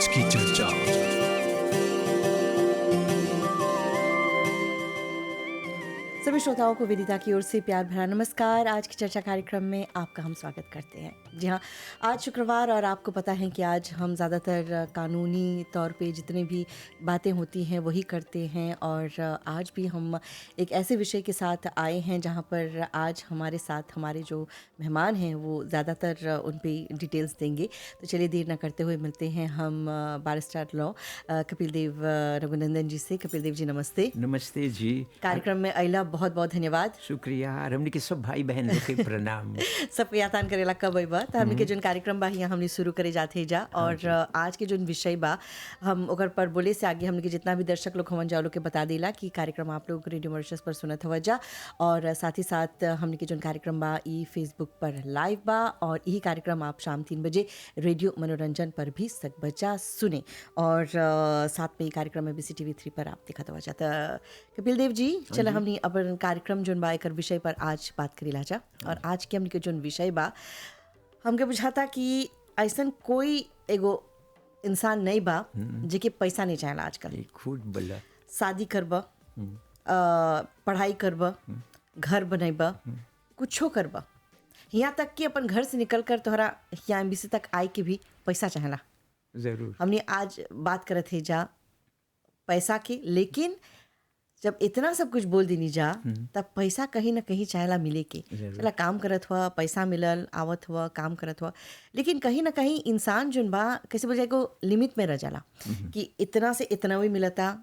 आज की चर्चा। सभी श्रोताओं को विदिता की ओर से प्यार भरा नमस्कार। आज की चर्चा कार्यक्रम में आपका हम स्वागत करते हैं। जी हाँ, आज शुक्रवार और आपको पता है कि आज हम ज़्यादातर कानूनी तौर पे जितने भी बातें होती हैं वही करते हैं। और आज भी हम एक ऐसे विषय के साथ आए हैं जहाँ पर आज हमारे साथ हमारे जो मेहमान हैं वो ज़्यादातर उन पर डिटेल्स देंगे। तो चलिए देर न करते हुए मिलते हैं हम बैरिस्टर लॉ कपिल देव रघुनंदन जी से। कपिल देव जी नमस्ते। नमस्ते जी। कार्यक्रम में अइला बहुत बहुत धन्यवाद। शुक्रिया। हमने के सब भाई बहन लोग के प्रणाम। सब यातान करेला कब बा तो हमने के जोन कार्यक्रम बा यहाँ हमने शुरू करे जाते जा। और आज के जोन विषय बा हम ओकर पर बोले से आगे हमने के जितना भी दर्शक लोग हमन जाओ लोग के बता देला कि कार्यक्रम आप लोग रेडियो मॉरिशस पर सुनत हवा जा। और साथ ही साथ हमने के जोन कार्यक्रम बा ई फेसबुक पर लाइव बा और यही कार्यक्रम आप शाम 3 बजे रेडियो मनोरंजन पर भी सकबजा सुने। और साथ में ये कार्यक्रम में BCTV3 पर आप देखा हवा जाता। कपिल देव जी चला हमने अपन कार्यक्रम जोन बा एकर विषय पर आज बात करेला जा। और आज के हमने के जोन विषय बा हमके बुझाता कि ऐसन कोई एगो इंसान नहीं बा जेके पैसा नहीं चाहेला आजकल। खुद बोला शादी करबा, पढ़ाई करबा, घर बनैबा, कुछो करबा, यहाँ तक कि अपन घर से निकल कर तोहरा यहाँ MBC तक आए के भी पैसा चाहेला। जरूर हमने आज बात करत है जा पैसा की, लेकिन जब इतना सब कुछ बोल देनी जा तब पैसा कहीं ना कहीं चाहेला मिले के। चला काम करत हुआ, पैसा मिलल, आवत हुआ, काम करत हुआ, लेकिन कहीं ना कहीं इंसान जोन बा कैसे बोल जाए को लिमिट में रह जाला कि इतना से इतना भी मिलता।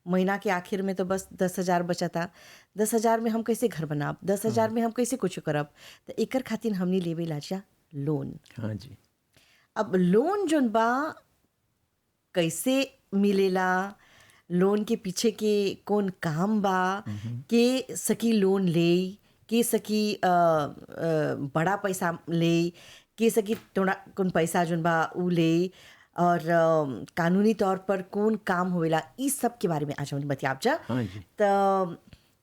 महीना के आखिर में तो बस 10,000 बचता। 10,000 में हम कैसे घर बनाब, 10,000 में हम कैसे कुछ करब। तो एकर खातिर हमने लेवे लाजा लोन। हाँ जी। अब लोन जोन बा कैसे मिलेला, लोन के पीछे के कौन काम बा, के सकी लोन ले, के सकी बड़ा पैसा ले, के सकी थोड़ा कौन पैसा जोन बा उ ले, और कानूनी तौर पर कौन काम होवेला, इस सब के बारे में आज हम बतियाब जा। हाँ जी। तो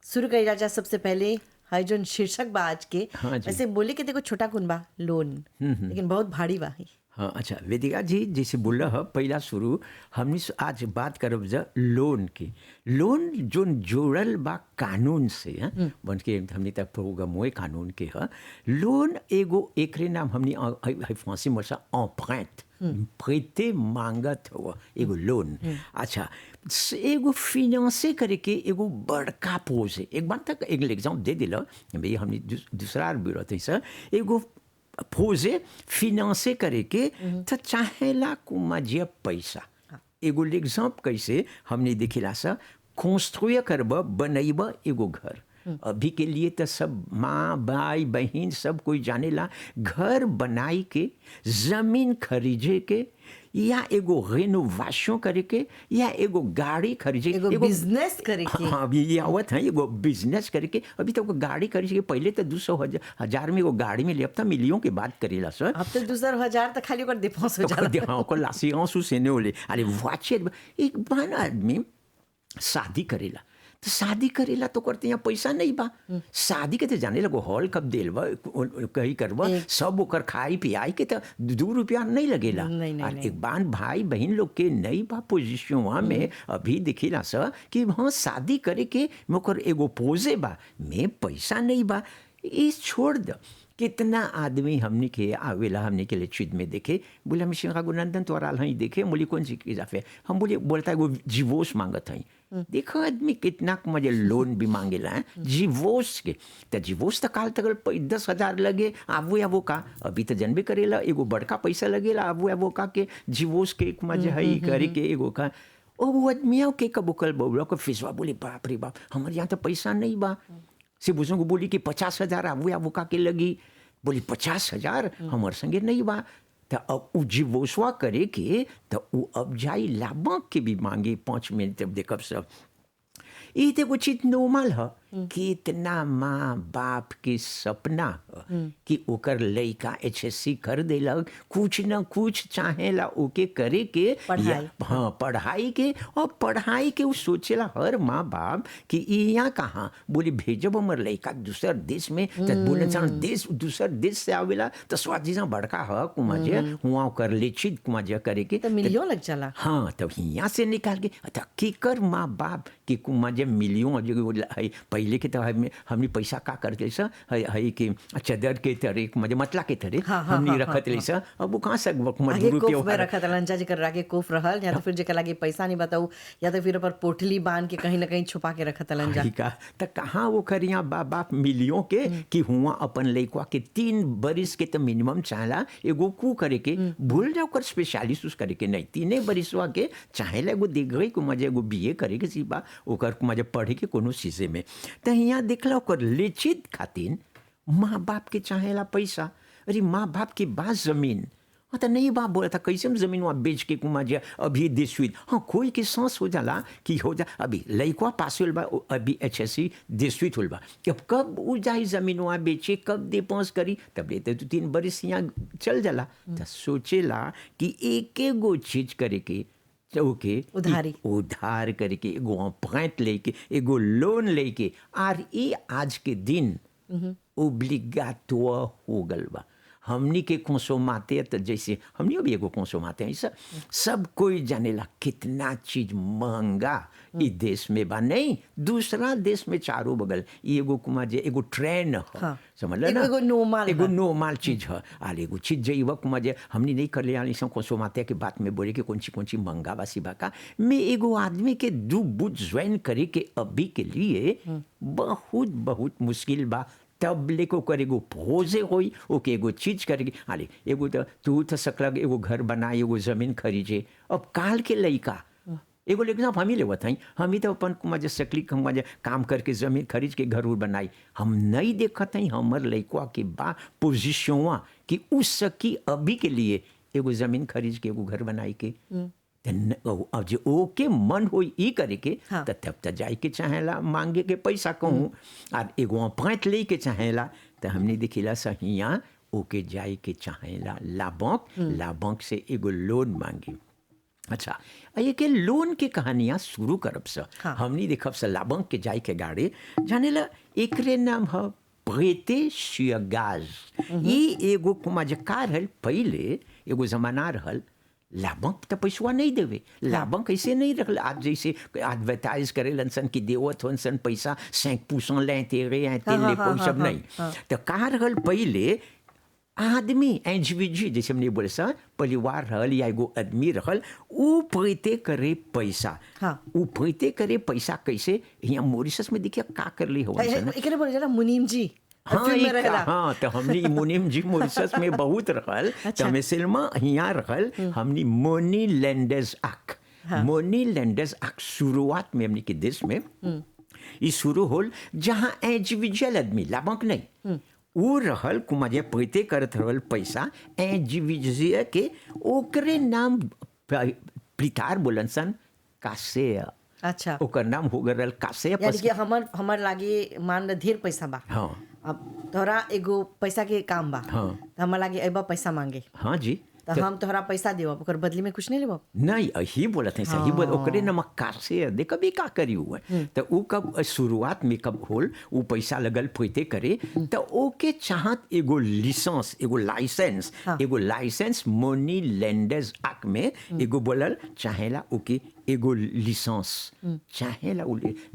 शुरू करेला जा। सबसे पहले हाई जोन शीर्षक बा आज के। हाँ जी। ऐसे बोले कि देखो छोटा कौन बा लोन, लेकिन बहुत भारी बा है। हाँ अच्छा, वेदिका जी जैसे बोल रहा पहला शुरू हमने आज बात करब जा लोन की। लोन जोन जोड़ल बा कानून से बन के हमने तक प्रोग्राम हुए कानून के है। लोन एगो एकरे नाम हमने फांसी मसा emprunte प्रेते मांगत हुआ एगो लोन। अच्छा, एगो फिनांसे करे के एगो बड़का पोज है। एक बात तक एक एग्जाम्पल दे दिला भाई, हमने दूसरा ब्यूरो थे सर एगो फोजे फिनांसे करे के तो चाहेला कुमाजिया पैसा। एगो एग्जाम्पल कैसे हमने देखिला सा कंस्ट्रुय करब बनैब एगो घर। अभी के लिए तो सब माँ भाई बहन सब कोई जानेला घर बनाई के, जमीन खरीदे के, या एगो रेनोवेशन करे के, या एगो गाड़ी खरीदे, एगो बिजनेस करे के। हाँ अभी ये आवत है एगो बिजनेस करे के। अभी तो गाड़ी खरीदे के पहले तो 200,000 में एगो गाड़ी में ले, अब तो मिलियों के बात करेला सर। अब तो 2,000 तक खाली ओकर डिफॉल्ट हो जाला। हाँ ओकर लासियांस से ने होले। अरे वाचे एक बार आदमी शादी करेला तो शादी करेला तो करते यहाँ पैसा नहीं बा। शादी के तो जाने लगो हॉल कब देल बा कहीं करबा सब ओकर खाई पियाई के तो 2 रुपया नहीं लगेला। और एक बार भाई बहन लोग के नहीं बा पोजिशन वहाँ में अभी दिखिला सा कि हाँ शादी करे के मोकर एगो पोजे बा में पैसा नहीं बा। इस छोड़ द कितना आदमी हमने के आवेला हमने के लिए चीज में देखे बोले हम श्री रघुनंदन तो ही देखे बोली कौन सी इजाफे हम बोले बोलता है वो डिवोर्स मांगत है। देखो आदमी कितना मजे लोन भी मांगेला है डिवोर्स के। तो डिवोर्स तो काल तक 10,000 लगे आवो या वो का। अभी तो जनबे करेला एगो बड़का पैसा लगेला आवो या वो का के डिवोर्स के एक मजे है करे के एगो का। ओ वो आदमियों के कबो कल बोला को फिसवा बोले बाप रे बाप हमारे यहाँ तो पैसा नहीं बा। से बुजुर्ग को बोली कि 50,000 आवो या वो का के लगी। बोली 50,000 हमारे संगे नहीं बा। तो अब उ डिवोर्सवा करे के तो उ अब जाई लाभक के भी मांगे 5 मिनट तब देखब सब। ये तो कुछ नॉर्मल है। कितना माँ बाप के सपना कि ओकर लइका HSC कर देलक, कुछ न कुछ चाहेला ओके करे के पढ़ाई। हाँ पढ़ाई के, और पढ़ाई के वो सोचेला हर माँ बाप कि यहाँ कहाँ बोले भेजब हमर लइका दूसर देश में, तो बोले देश दूसर देश से आवेला तो स्वादिजा बड़का ह कुमाजे हुआ कर लेचित कुमाजे करे के तो मिलियन लग चला। हाँ तब यहाँ से निकाल के तो केकर माँ बाप कि कुमाजे मिलियन जो है पहले के तो हमने पैसा का करते सा है कि चदर के तरह कुमाजे मतला के तरह हाँ, हाँ, हमने हाँ, रखत ले सा, अब वो कहाँ से आगे मजदूर के कोफ में रखा था लंचा जेकर आगे कोफ रहल, या तो फिर जेकर आगे पैसा नहीं बताऊ, या तो फिर ऊपर पोटली बांध के कहीं ना कहीं छुपा के रखा था लंजा। का तो कहाँ वो करिया बाप बाप मिलियों के कि हुआ अपन लइकवा के 3 बरिस के तो मिनिमम चाहला एगो कू करे के, भूल जाओ कर स्पेशलिस्ट उस करे के नहीं, 3 बरिसवा के चाहेला एगो देख गई को मजे एगो BA करे के सिपा ओकर को मजे पढ़े के कोनो चीजे में, तो यहाँ देखला ओकर लेचित खातिर माँ बाप के चाहेला पैसा। अरे माँ बाप के बाद जमीन तो नहीं बाप बोला था कैसे हम जमीन वहाँ बेच के कुमा जे अभी देश हुई हाँ कोई के सांस हो जाला कि हो जा अभी लइकवा पास होल बा अभी HSC देश हुई बा, अब कब वो जाई जमीन वहाँ बेचे, कब दे पास करी, तब लेते तो 3 बरिस यहाँ चल जाला। तो सोचेला कि एक गो चीज करे के ओके उधार करके एगो पैंट लेके एगो लोन लेके, और ये आज के दिन ओब्लिगाटोर हो गल बा। हमनी के कंसोमाते तो जैसे हमनी भी एगो कंसोमाते हैं सब कोई जानेला कितना चीज महंगा इस देश में बा, नहीं दूसरा देश में चारों बगल एगो कुमा जे एगो ट्रेन है हाँ। समझ ना, एगो नॉर्मल चीज है, और एगो चीज जइब कुमा जे हमनी नहीं कर ले आनी सब कंसोमाते के बात में बोले कि कौन सी महंगा बा सिबा का में एगो आदमी के दू बुझ ज्वाइन करे के अभी के लिए बहुत बहुत मुश्किल बा। तब लेको कर एगो भोजे होई ओके एगो चीज करके अरे एगो तो तू तो सकलग एगो घर बनाए एगो जमीन खरीदे, अब काल के लइका एगो लेकिन हम ही लेवत हई, हम ही तो अपन कुमार सकली कुमार काम करके जमीन खरीद के घर बनाई, हम नहीं देखत हई हमर लइकवा के बा पोजिशनवा कि उस सकी अभी के लिए एगो जमीन खरीद के एगो घर बनाई के, अब जो ओके मन हो ई करे के हाँ। तब तो जाए के चाहेला मांगे के पैसा कहूँ, और एगो पैंट ले के चाहेला तो हमने देखिला सहिया ओके जाए के चाहेला ला बैंक से एगो लोन मांगी। अच्छा ये के लोन के कहानियाँ शुरू करब से हाँ। हमने देखब से ला बैंक के जाए के गाड़ी जानेला एकरे नाम है प्रेते शियगाज। ये एगो कुमा जे का रहल पहले एगो जमाना रहल, लाभंक तो पैसा नहीं देवे, लाभंक ऐसे नहीं रख आज जैसे एडवर्टाइज करे लनसन की देवत होनसन पैसा 5% ले तेरे तेल ले सब नहीं, तो का रहल पहले आदमी एंजविजी जैसे हमने बोले सा परिवार रहल या एगो आदमी रहल ऊ प्रेते करे पैसा। ऊ प्रेते करे पैसा कैसे यहाँ मॉरिशस में देखिए का कर ली हो एकरे बोले जरा मुनीम जी हाँ तो हमने मुनीम जी मॉरिशस में बहुत रहल। तो मिसलमा यहाँ रहल हमने money launderers act, money launderers act शुरुआत में हमने के देश में ये शुरू होल जहाँ इंडिविजुअल आदमी लाभंक नहीं वो रहल कुमार प्रेते करत रहल पैसा इंडिविजुअल के ओकरे नाम प्रितार बोलन सन कासे। अच्छा ओकर नाम हो गल कासे, यानी कि हमर लागे मान ल ढेर पैसा बा, हाँ अब तोहरा एगो पैसा के काम बा, हाँ तो हमार लागे अबा पैसा मांगे, हाँ जी तो हम तोहरा पैसा देव ओकर बदली में कुछ नहीं लेब नहीं यही बोलत है सही बोल ओकरे नमक कासे दे कभी का करी हुआ तो वो कब शुरुआत में कब होल वो पैसा लगल प्रेते करे तो ओके चाहत एगो लाइसेंस एगो लाइसेंस मनी लैंडर्स एक्ट में एगो बोलल चाहेला ओके एगो लाइसेंस चाहेला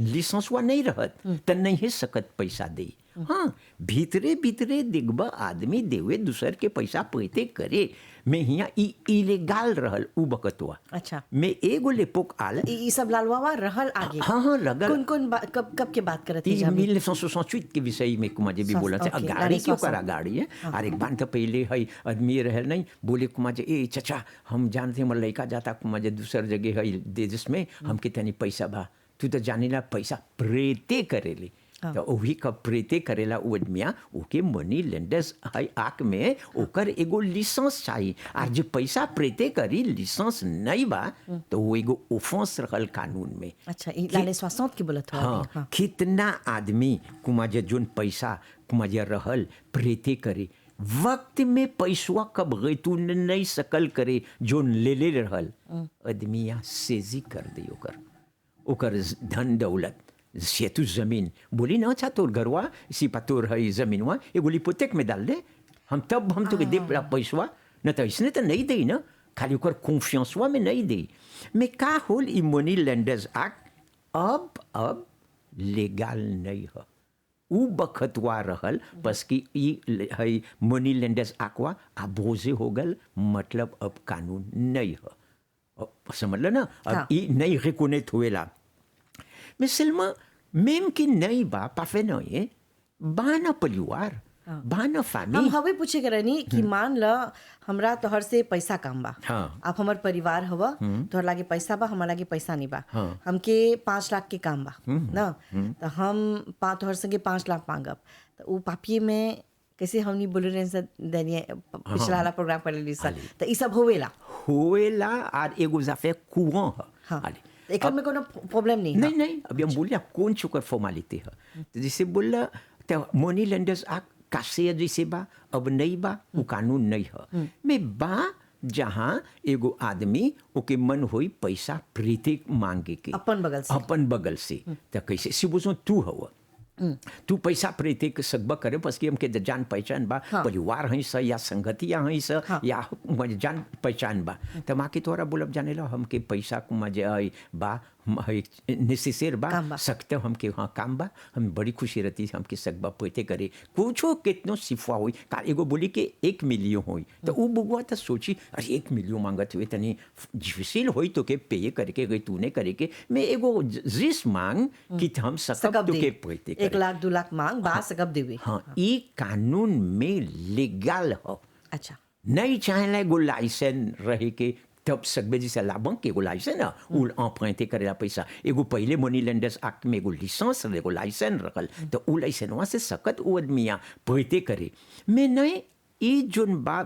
लाइसेंस वा नहीं रहत तो नहीं सकत पैसा दे। हाँ भीतरे भीतरे दिखबा आदमी देवे दूसर के पैसा प्रेते करे में हिया इलीगल रहल उ बकतवा। अच्छा में एगो लेपोक आल ई सब लालवावा रहल आगे। हाँ लगल कौन कब के बात करत है? 1968 के विषय में कुमार भी बोला था गाड़ी क्यों करा गाड़ी है और एक बार तो पहले है आदमी रहल नहीं बोले कुमार ए चचा हम जानते हैं लड़का जाता कुमार दूसर जगह है देश में हमके तनी पैसा बा तू तो जाने ला पैसा प्रेते करेले तो वही कब प्रेते करेला उ आदमिया ओके मनी लेंडर्स है आक में ओकर एगो लिसेंस चाहिए और जो पैसा प्रेते करी लिसेंस नहीं बा तो वो एगो ऑफेंस रहल कानून में। अच्छा लाने स्वासंत की बोलत हो हाँ, हाँ कितना आदमी कुमा जे जोन पैसा कुमा जे रहल प्रेते करे वक्त में पैसवा कब गई तू नहीं सकल करे जोन ले रहल आदमिया सेजी कर दे ओकर धन दौलत सेतु जमीन बोली ना अच्छा तोर घरवा इसी पर तोर है जमीनवा एगो लिपोतेक में डाल दे हम तो दे पैसवा न तो इसने तो नहीं दे ना खाली ओकर कॉन्फियंसवा में नहीं दे मैं का होल ई मनी लेंडर्स एक्ट अब लीगल नहीं है उ बखतवा रहल बस कि ई है मनी लेंडर्स एक्टवा अबोजे हो गल मतलब अब कानून नहीं है समझ लो ना अब ई नहीं रिकॉग्नाइज हुएला मैं सिल्मा मेम की नहीं बा पाफे नहीं है बाना परिवार बाना हम फैमिली हवे पूछे के रहनी कि मान ल हमरा तोहर से पैसा कम बा हाँ। आप हमर परिवार हवा तोहर लागे पैसा बा हमार लागे पैसा नहीं बा हाँ। हमके 5 लाख के काम बा ना तो हम तोहर संगे 5 लाख मांगब तो उ पापिये में कैसे हमनी बोले रहे से दैनिया पिछला वाला प्रोग्राम कर लेली सर तो ई सब होवेला और एगो जाफे कुआं है हाँ आले। एकर में कोनो प्रॉब्लम नहीं है नहीं अभी हम बोलिए कौन चुकर फॉर्मालिटी है तो जैसे बोला तो मनी लेंडर्स एक्ट कासे जैसे बा अब नहीं बा वो कानून नहीं है मैं बा जहाँ एगो आदमी ओके मन होई पैसा प्रीति मांगे के अपन बगल से तो कैसे सिबुसो तू हवा तू पैसा प्रीति के सकबा करे बस कि हमके जान पहचान बा परिवार है स या संगतिया है स या जान पहचान बा तो माँ के तोरा बोलब जाने ला हमके पैसा कुमा जे बा नेसेसर बा सकते हमके हाँ काम बा हम बड़ी खुशी रहती हमके सकबा पैते करे कुछो कितनो सिफा हुई का एगो बोली के 1 मिलियन हुई तो वो बुगवा तो सोची अरे 1 मिलियन मांगत हुए तनी डिफिसिल हुई तो के पे करके गई तूने करे के मैं एगो जिस मांग कि हम सकब तो के पैते 1 लाख 2 लाख मांग बा सकब देवे हाँ ये कानून में लीगल हो अच्छा नहीं चाहे एगो लाइसेंस रहे के तब सकबे जैसे लाभंक के एगो लाइसेंस ना उ emprunté करेला पैसा एगो पहले मनी लेंडर्स एक्ट में एगो लिसेंस एगो लाइसेंस रखल तो उ लाइसेंसवा से सकत उ आदमिया पैते करे मैं नहीं ई जोन बा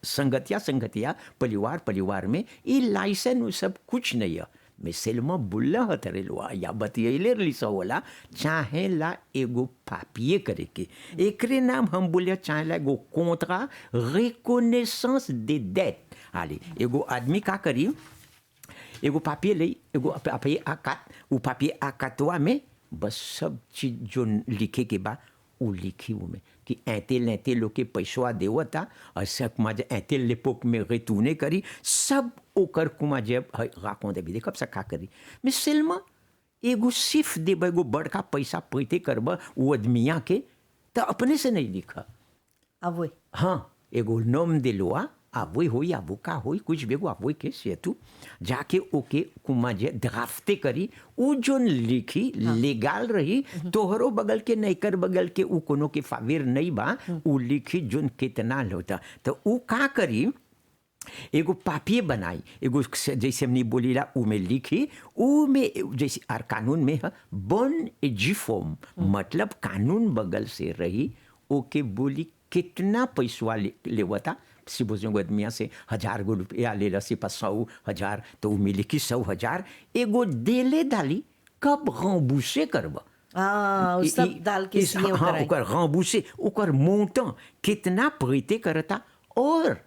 संगतिया परिवार में ई लाइसेंस उ सब कुछ नहीं है मैं सेलमा बुल्ला हतरे लोआ या बतियले लिसा होला चाहे ला एगो पापिये करे के एकरे नाम हम बोलिया चाहे ला एगो कॉन्ट्रा रिकॉग्निशंस दे डेट आले एगो आदमी का करी एगो पापिये ले एगो पापिये आकात उ पापिये आकातवा में बस सब चीज जो लिखे के बा उ लिखी में कि ऐते लोग के पैसवा देवता और सब कुमा जे ऐते लेपोक में गई तूने करी सब ओकर कुमा जे राकों दे भी देखब सका करी मैं सिल्मा एगो सिर्फ देब एगो बड़का पैसा पैते करब वो आदमिया के तो अपने से नहीं लिखा अब वही हाँ एगो नोम दिलवा आवई होई आबू का होई कुछ बेगो आवई के सेतु जाके ओके कुमा जे ड्राफ्टे करी उ जोन लिखी लीगल रही तोहरो बगल के नैकर बगल के उ कोनो के फावीर नहीं बा उ लिखी जोन कितना होता तो उ का करी एगो पापिये बनाई एगो जैसे हमने बोलीला उ में लिखी उ में जैसे आर कानून में है बन एजिफॉर्म मतलब कानून बगल से रही ओके बोली कितना पैसवा लेवता सिबोजों आदमिया से 1000 गो रुपया ले रसी पर 100,000 तो मिली कि 100,000 एगो देले डाली कब गंबूसे करब सब डाल के सीए हाँ ओकर गंबूसे ओकर मोंटा कितना प्रीते करता और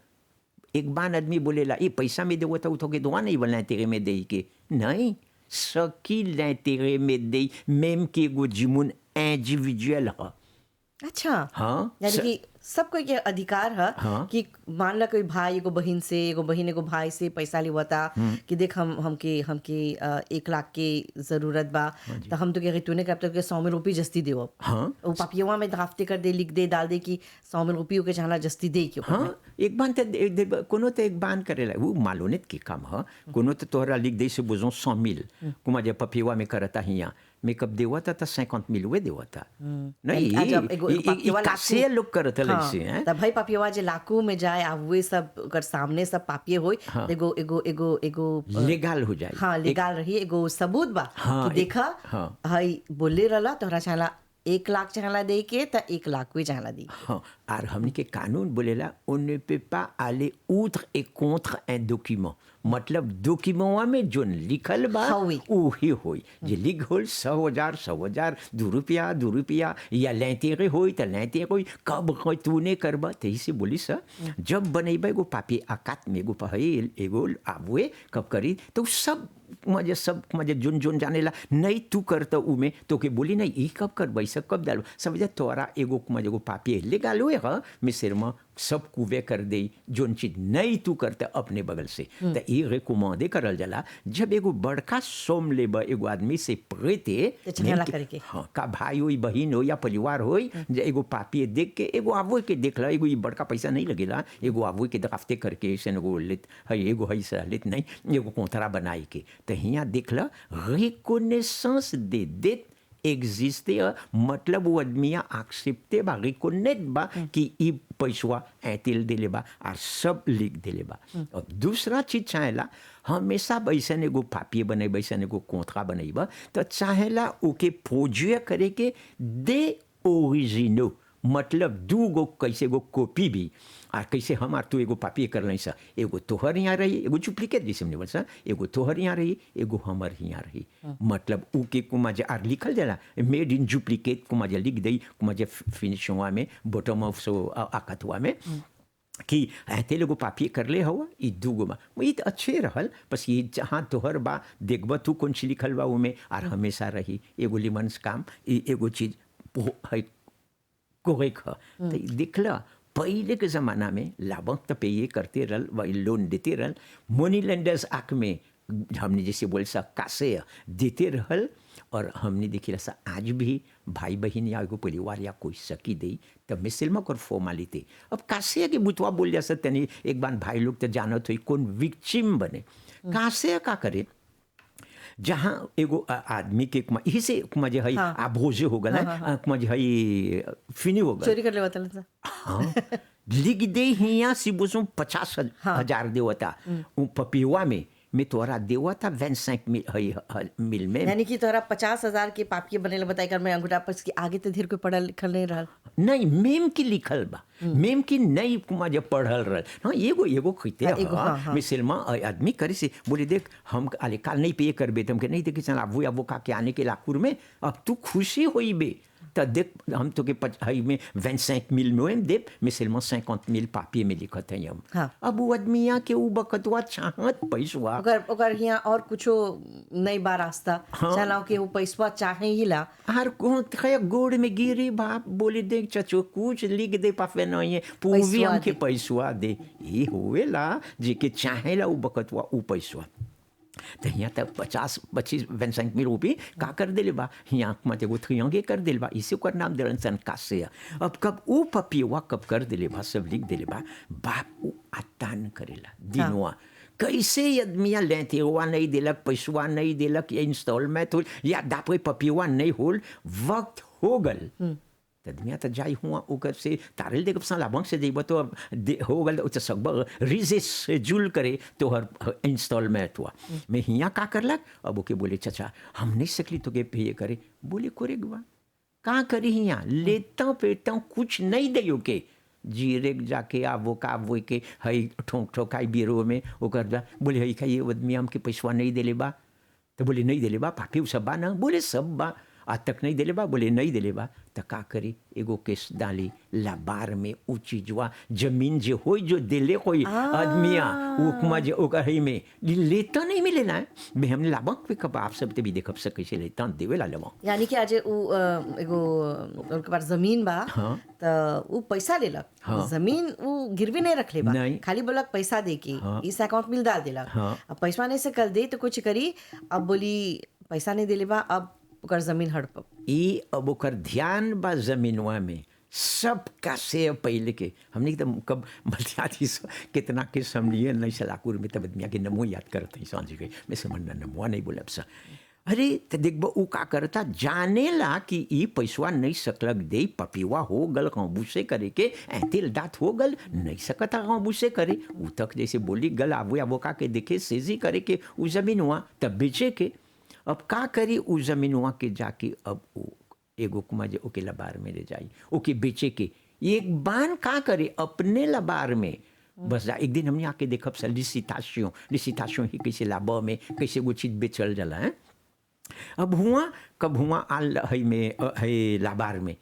एक बार आदमी बोलेला ये पैसा में देवता उ तो के दुआ नहीं बोलना तेरे में दे के नहीं सकी ले तेरे में दे मेम के एगो जीवन इंडिविजुअल है अच्छा हाँ यानी कि सबको ये अधिकार है हाँ। कि मान ला कोई भाई एगो बहन से एगो बहन एगो भाई से पैसा लेवता कि देख हमके 1 लाख के जरूरत बा तो हम तो क्या तूने कब तक 100 रुपये जस्ती देव हाँ वो पापियवा में ड्राफ्टे कर दे लिख दे डाल दे कि 100 रुपये के चाहला जस्ती दे क्यों हाँ एक बार तो कोनो तो एक बार करेला वो मालूनेत की काम है कोनो तो तोहरा लिख दे से बुझो 100,000 कुमा जब पपियवा में करता हिया मैं कब देवता था 50,000 वे देवता नहीं कासे लोग करता लैसे हैं तब भाई पापियवा जे लाकू में जाए आ वे सब कर सामने सब पापिये होई एगो एगो एगो एगो लीगल हो जाए हाँ लीगल रही एगो सबूत बा हाँ, कि देखा हाँ। हई बोले रहला तोहरा चाहला 1 लाख चाहला दे के त 1 लाख भी चाहला दी के। हाँ, और हमने के कानून बोलेला on ne peut pas aller outre et contre un document मतलब डॉक्यूमेंटवा में जोन लिखल बा हवे। उही होई जे लिख होल 100,000 ₹2 या l'intérêt होई त l'intérêt होई कब तूने करबा तही से बोली सा जब बनेबा एगो पापी आकात में एगो पहल एगो आवे कब करी तो सब मजे जोन जोन जानेला नहीं तू करता उमे तो के बोली नहीं ई कब कर बैसा कब डालो सब जे तोरा एगो मजे एगो पापी ले गालो है मिस्र में सब कुवे कर दे जोन चीज नहीं तू करता अपने बगल से तो ई रिकमेंडे करल जाला जब एगो बड़का सोम लेबा एगो आदमी से प्रेते तो झगड़ा करके। हाँ का भाई होई बहन हो या परिवार होई जे एगो पापी देख के एगो आवो के देखला एगो ई बड़का पैसा नहीं लगेला एगो आवो के दफाफ्ते करके ऐसे एगो लेत है एगो है से लेत नहीं एगो कोंतरा बनाई के तो हियाँ देखला रिकॉनेसेंस दे देत एग्जिस्टे मतलब वो आदमिया एक्सेप्टे बा रिकॉनेट बा कि ई पैसवा ऐतिल देले बा और सब लिख देले बा और दूसरा चीज चाहेला हमेशा बैसन एगो पापिये बने बैसन एगो कोंतरा बनेबा तो चाहेला ओके प्रोड्यूस करे के दे ओरिजिनो मतलब दू गो कैसे गो कॉपी भी और कैसे हम आर तू एगो पापी कर नहीं सा एगो तोहर यहाँ रही एगो डुप्लीकेट जैसे हमने बोला एगो तोहर यहाँ रही एगो हमर यहाँ रही मतलब ऊ के कुमा जे आर लिखल जाला मेड इन डुप्लीकेट कुमा जे लिख दई कुमा जे फिनिशिंगवा में बॉटम ऑफ सो आकतवा में कि ऐते लोगो पापी कर ले हवा ई दूगो बा ई तो अच्छे रहल बस ये जहाँ तोहर बा देखब तू कौन सी लिखल बा उमे और हमेशा रही एगो लिमन्स काम एगो चीज है कोरेक है तो देखला पहले के ज़माना में लाभक तो पे ये करते रहल वही लोन देते रहल मनी लेंडर्स आँख में हमने जैसे बोल सा कासे देते रहल और हमने देखिला सा आज भी भाई बहन या एगो परिवार या कोई सकी दे तब मिसलमा कर फॉर्मालिटी अब कासे के बुतवा बोल जा सकते नहीं एक बार भाई लोग तो जानत हो कौन विक्टिम बने कासे का करे जहाँ एगो आदमी के यही से मजे है आप भोजे हो गए मजे है फिनी हो गए चोरी कर ले बता सा हाँ लिख दे हिया सिबुसों 50,000 देवता पपिवा में तोरा देवता 25 मिल में यानी कि तोरा 50,000 के पापिये बनेला बताई कर मैं अंगूठा पर की आगे तो धीर कोई पढ़ल लिखल नहीं रहल नहीं मेम की लिखल बा मेम की नहीं कुमा जब पढ़ल रहल हाँ एगो खिते हाँ मिसलमा आदमी करे से बोले देख हम अले काल नहीं पे करबे तुमके नहीं देखे चल वो का के आने के लाखुर में अब तू खुशी होई बे तो देख हम तो के हई में 25 मिल में दे मिसलमा 50 मिल पापिये में लिखत है हम अब वो आदमिया के उ बकतवा चाहत पैसवा ओकर हिया और कुछो नहीं बा रास्ता चलाओ के वो पैसवा चाहे ही ला हर कौन खया गोड़ में गिरी बाप बोले देख चचो कुछ लिख दे पाफे नहीं है पूवी हमके पैसवा दे ये होवेला जे के चाहेला उ बकतवा उ पैसवा तो यहाँ तक 50-25 मिल रुपये का कर दिले बा यहाँ मत एगो थ्रियांगे कर दिले बा इसी ओकर नाम दिलन सन कासे अब कब ऊ पपिवा कब कर दिले बा सब लिख दिले बा बाप ऊ आतान करेला दिनवा कैसे आदमिया लेते हुआ नहीं दिलक पैसवा नहीं दिलक या इंस्टॉलमेंट हो या दापरे पपिवा नहीं होल वक्त हो गल तदमिया तो जाई हुआ ओकर से तारल देख सा लाभंग से देब तो हो गल तो सब रिजेस जुल करे तो हर इंस्टॉलमेंट हुआ मैं हियाँ का करलक अब ओके बोले चचा हम नहीं सकली तो के पे करे बोले कोरे गवा का करी हियाँ लेता पेता कुछ नहीं दे के जीरे जाके आवो का वो के हई ठोक ठोकाई बीरो में ओकर बोले हई का ये आदमी हमके पैसवा नहीं देले बा तो बोले नहीं देले बा पापी सब बा ना बोले सब बा आज तक नहीं दिले बा बोले नहीं दिले बा तो का करी एगो केस डाली लाबार में ऊ चीजवा जमीन जो हो जो दिले कोई आदमिया उकमा जो ओकर ही में लेता नहीं मिलेला है बे हमने लाबक पे कब आप सब ते भी देखब सके से लेता देवेला लेवा यानी कि आज ऊ एगो उनके पास जमीन बा तो ऊ पैसा लेलक जमीन ऊ गिरवी नहीं रख ले बा खाली बोलक पैसा दे के इस अकाउंट में डाल देलक अब पैसा नहीं से कल दे तो कुछ करी अब बोली पैसा नहीं देले बा अब ओकर जमीन हड़प ई अब ओकर ध्यान बा जमीनवा में सब का से पहले के हमने तो कब मलयाती कितना के समझिए नहीं सलाकुर में तब आदमिया के नमो याद करते हैं सांझ के मैं समझना नमो नहीं बोलब सा अरे तो देखबो ऊ का करता जाने ला कि ई पैसवा नहीं सकलक दे पपीवा हो गल कौबूसे करे के ऐतिल दात हो गल नहीं सकता कौबूसे करे ऊ तक जैसे बोली गल आवो आवो का के देखे सेजी करे के ऊ जमीन हुआ तब बेचे के अब का करी उ जमीनवा के जाके अब एगो कुमा जे ओके लबार में ले जाई ओके बेचे के एक बान का करे अपने लबार में बस जा एक दिन हमने आके देखब सा लिसिताशियों ही कैसे लाबा में कैसे वो चीज बेचल जाला है। अब हुआ कब हुआ आल है में है लाबार में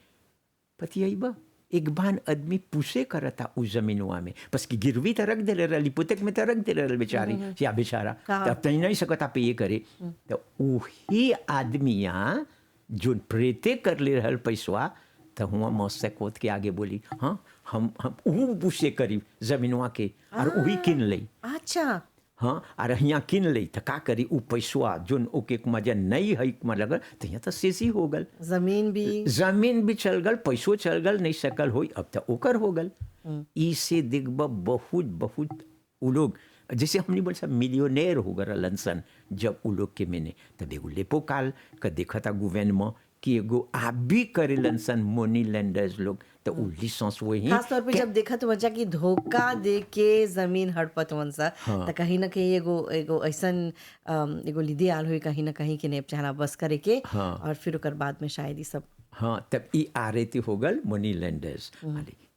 पति आई बा एक बान आदमी पूछे करता उस जमीनवा में बस की गिरवी तो रख दे रही पुतक में तो रख दे रही बेचारी या बेचारा तब तई नहीं सकता पे ये करे तो वही आदमिया जो प्रेते कर ले रहल पैसवा तो हुआ मौत कोत के आगे बोली हाँ हम पूछे करी जमीनवा के और वही किन ली अच्छा हाँ और यहाँ किन ली तो का करी उ पैसवा जोन ओके मजा नहीं है लगल तो यहाँ तो शेषी हो गल जमीन भी चल गल पैसो चल गल नहीं सकल हो अब तो ओकर हो गल। इसे देखब बहुत बहुत उ लोग जैसे हमने बोल सब मिलियोनेर हो गए लंसन जब उ लोग के मैंने तब एगो लेपो काल का देखा था गवर्नमेंट कि एगो आप भी करे लंसन मनी लेंडर्स लोग तो उ लिसेंस वही खास तौर पे जब देखा तो मजा की धोखा दे के जमीन हड़पत वन सा तो कहीं ना कहीं एगो ऐसन एगो लीदे आल हुई कहीं ना कहीं के नेप चाहना बस करे के और फिर ओकर बाद में शायद ही सब हाँ तब ई आ रहे थे हो गल मनी लेंडर्स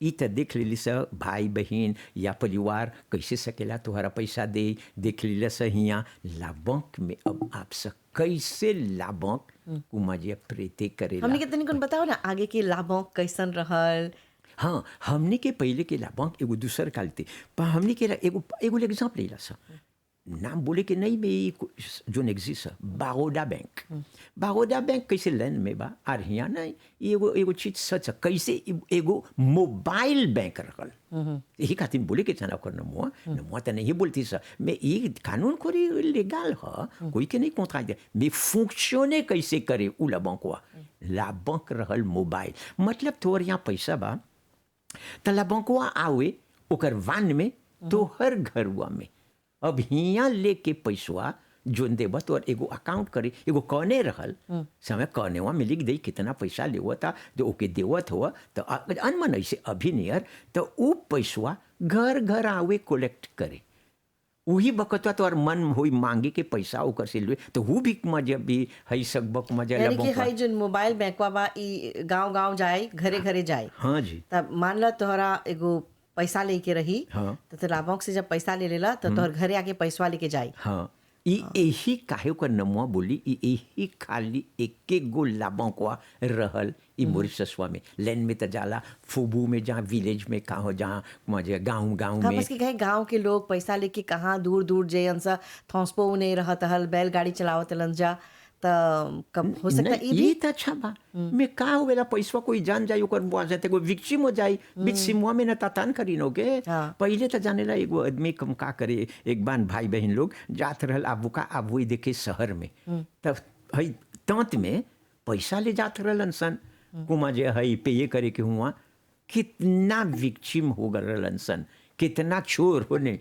ई तो देख ली सब भाई बहन या परिवार कैसे सकेला तुम्हारा पैसा दे देख ली सा हियाँ लाभक में अब आप सब कैसे लाभक कुमाजिया प्रीति करेला हमने कितनी कौन बताओ ना आगे के लाभक कैसन रहल। हाँ हमने के पहले के लाभक एगो दूसर कालते पर हमने के एगो एग्जाम्पल लेला सा नाम बोले के नहीं में जो एग्जिस्ट है बारोदा बैंक कैसे लैंड में बा और यहाँ नहीं एगो चीज सच है कैसे एगो मोबाइल बैंक रखल यही खातिर बोले के चना कर नमुआ तो नहीं बोलती सर मैं ये कानून को लीगल है कोई के नहीं कोता दे मैं फंक्शने कैसे करे उ ला बैंक रहल मोबाइल मतलब तोर यहाँ पैसा बा तो ला बैंकवा आवे ओकर वान में तो हर घरवा में अब हियाँ लेके पैसवा जोन देव तो एगो अकाउंट करे एगो कौने रहल समय कौनेवा में लिख दे कितना पैसा लेवता जो ओके देवत हुआ तो अनमन ऐसे अभी नियर तो वो पैसवा घर घर आवे कलेक्ट करे वही बकतवा तो और मन हुई मांगे के पैसा ओकर से ले तो वो भी मजा भी है सकबक मजा यानी कि है जो मोबाइल बैंकवा बा ई गांव जाए घरे घरे जाए। हाँ जी तब मान ला तोहरा एगो पैसा लेके रही हाँ तो लाभों से जब पैसा ले लेला तो तोहर घरे आके पैसा लेके जाई। हाँ यही काहे ओकर नमुआ बोली यही खाली एके गो लाभों रहल ई मॉरिशसवा में लैंड में तो जाला फुबू में जहाँ विलेज में कहाँ जहाँ मजे गाँव में बस कहे गाँव के लोग पैसा लेके कहाँ दूर दूर जे सा थोंसपो नहीं रहत हल बैलगाड़ी चलावत लन जा कब हो सकता ये तो अच्छा बा मैं का होवेला पैसा कोई जान जाई ओकर बुआ जाते कोई विक्टिम हो जाई बीच सिमुआ में न तातान करीनोगे पहले तो जानेला एगो आदमी कम का करे एक बार भाई बहन लोग जात रहल आबू का आबू देखे शहर में तब हई तंत में पैसा ले जात रहलन सन कुमा जे हई पे ये करे के हुआ कितना विक्टिम हो गलन सन कितना चोर होने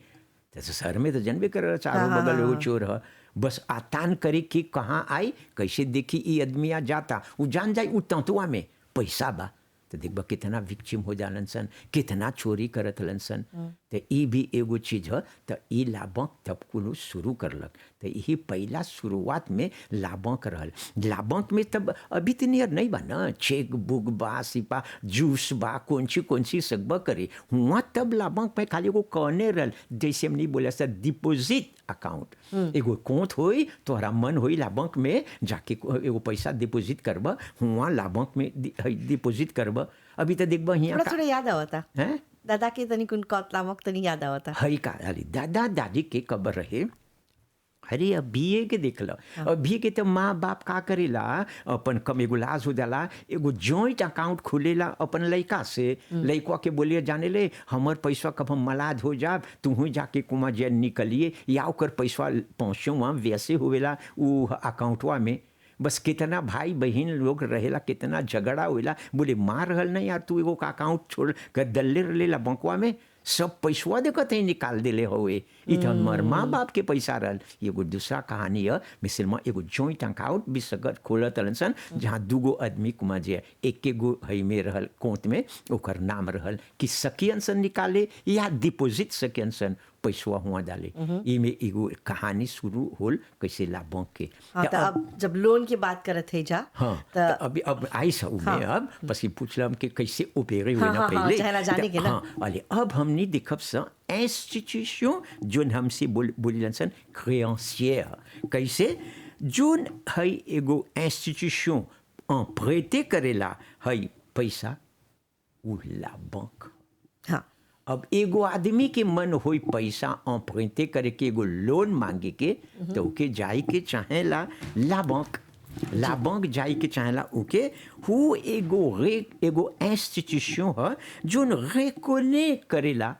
शहर में तो जनबे कर चारों बगल वो चोर है बस आतान करे कि कहाँ आई कैसे देखी ये आदमिया जाता वो जान जाए उ तंतुआ में पैसा बा तो देखबा कितना विक्टिम हो जालन सन कितना चोरी करत हलन सन तो ये भी एगो चीज है तो ये लाभक तब कुल शुरू करलक तो यही पहला शुरुआत में लाभक रहल लाभक में तब अभी तो नियर नहीं बा ना चेक बुक बा सिपा जूस बा कौन सी सकबा करे हुआ तब लाभक में खाली एगो कौने रहल जैसे हमने बोला सर डिपोजिट अकाउंट एगो अकाउंट होई तोहरा मन होई लाभक में जाके एगो पैसा डिपोजिट करबा हुआ लाभक में डिपोजिट करबा अभी तो देखबा हियां थोड़ा याद आवता हैं दादा के तनी कुन लाभक तनी याद आवता हई का अरे दादा दादी के कबर रहे अरे अभी के देख लो अभी के तो माँ बाप का करेला अपन कम एगो लाज हो जाला एगो जॉइंट अकाउंट खोलेला अपन लड़का से लड़का के बोलिए जाने ले हमर पैसा कब हम मलाज हो जाब तू जाके कुमा जे निकलिए या ओकर पैसा पहुँचो वहाँ वैसे होवेला वो अकाउंटवा में बस कितना भाई बहन लोग रहेला कितना झगड़ा होला बोले मार रहल नहीं यार तू एगो अकाउंट छोड़ कर दल्ले रहेला बैंकवा में सब पैसवा देखते ही निकाल दिले हुए इत हमार माँ बाप के पैसा रहल एगो दूसरा कहानी है मिसल में एगो जॉइंट अकाउंट भी सगत खोलत रहलन सन जहाँ दूगो आदमी कुमा जे एक गो हई में रहल कोंत में ओकर नाम रहल कि सकियन सन निकाले या डिपोजिट सकियन सन पैसवा हुआ डाले इमे एगो कहानी शुरू होल कैसे ला बैंक के हाँ तो अब जब लोन की बात करत है जा हाँ तो तो अभी अब आई सब में अब बस ये पूछलम कि कैसे ओपेरे हुए हाँ, ना हाँ, हाँ, पहले चाहेला जाने के ना। हाँ अरे अब हमने देखब सा इंस्टीट्यूशन जोन हमसे बोलिलन सन क्रेंसियर कैसे जोन है एगो इंस्टीट्यूशन प्रेते करेला है पैसा उ ला बैंक हाँ अब एगो आदमी के मन होई पैसा emprunté करे के एगो लोन मांगे के तो ओके जाई के चाहेला ला बैंक जाई के चाहेला ओके हु एगो इंस्टीट्यूशन है जोन रेकोने करेला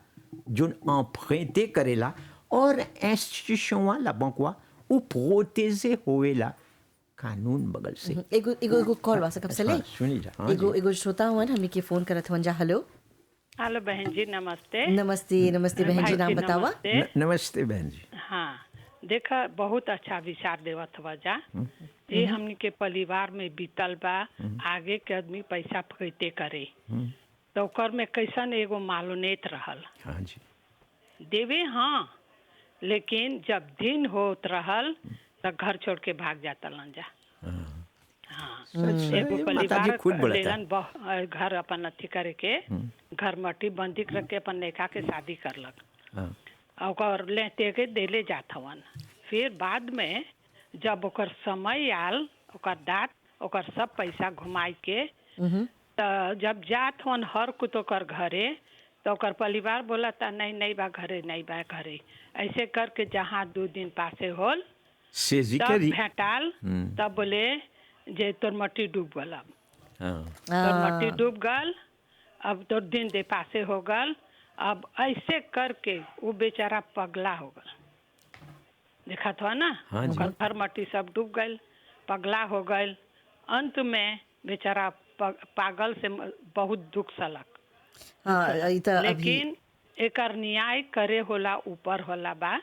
जोन emprunté करेला और इंस्टीट्यूशन वाला बैंकवा उ प्रोटेजे होवेला कानून बगल से एगो कॉल वा सकब से ले हाँ, सुनी जा हाँ जी। एगो श्रोता हुआ हमने के फोन करत हुआ जा हेलो हेलो बहन जी नमस्ते नमस्ते बहन जी भाई नाम जी, बतावा नमस्ते। नमस्ते बहन जी हाँ देखा बहुत अच्छा विचार देवत हुआ जा ये हमनी के परिवार में बीतल बा आगे के आदमी पैसा फैते करे तो ओकर में कैसन एगो मालूनेत रहल हाँ जी देवे हाँ लेकिन जब दिन होत रहल तो घर छोड़ के भाग जाता लन जा हाँ सच एगो है, माताजी परिवार खुद बोलता लेलन घर अपन अथी करे के घर मट्टी बंदी रख के अपन लेखा के शादी करलक हाँ ओकर लेते के देले जात हवन फिर बाद में जब ओकर समय आल ओकर दाँत ओकर सब पैसा घुमाई के तो जब जात हवन हर कुछ ओकर घरे तो ओकर परिवार बोला था नहीं बा घरे नहीं बा घरे ऐसे करके जहाँ 2 दिन पासे होल सेजी तब करी भेटाल तब बोले जे तोर मट्टी डूब गल अब हाँ तोर मट्टी डूब गल अब तो दिन दे पासे हो गल अब ऐसे करके वो बेचारा पगला हो गल देखा था ना हाँ जी। ओकर घर मट्टी सब डूब गल पगला हो गल अंत में बेचारा पागल से बहुत दुख सलक हाँ ई तो अभी लेकिन एकर न्याय करे होला ऊपर होला बा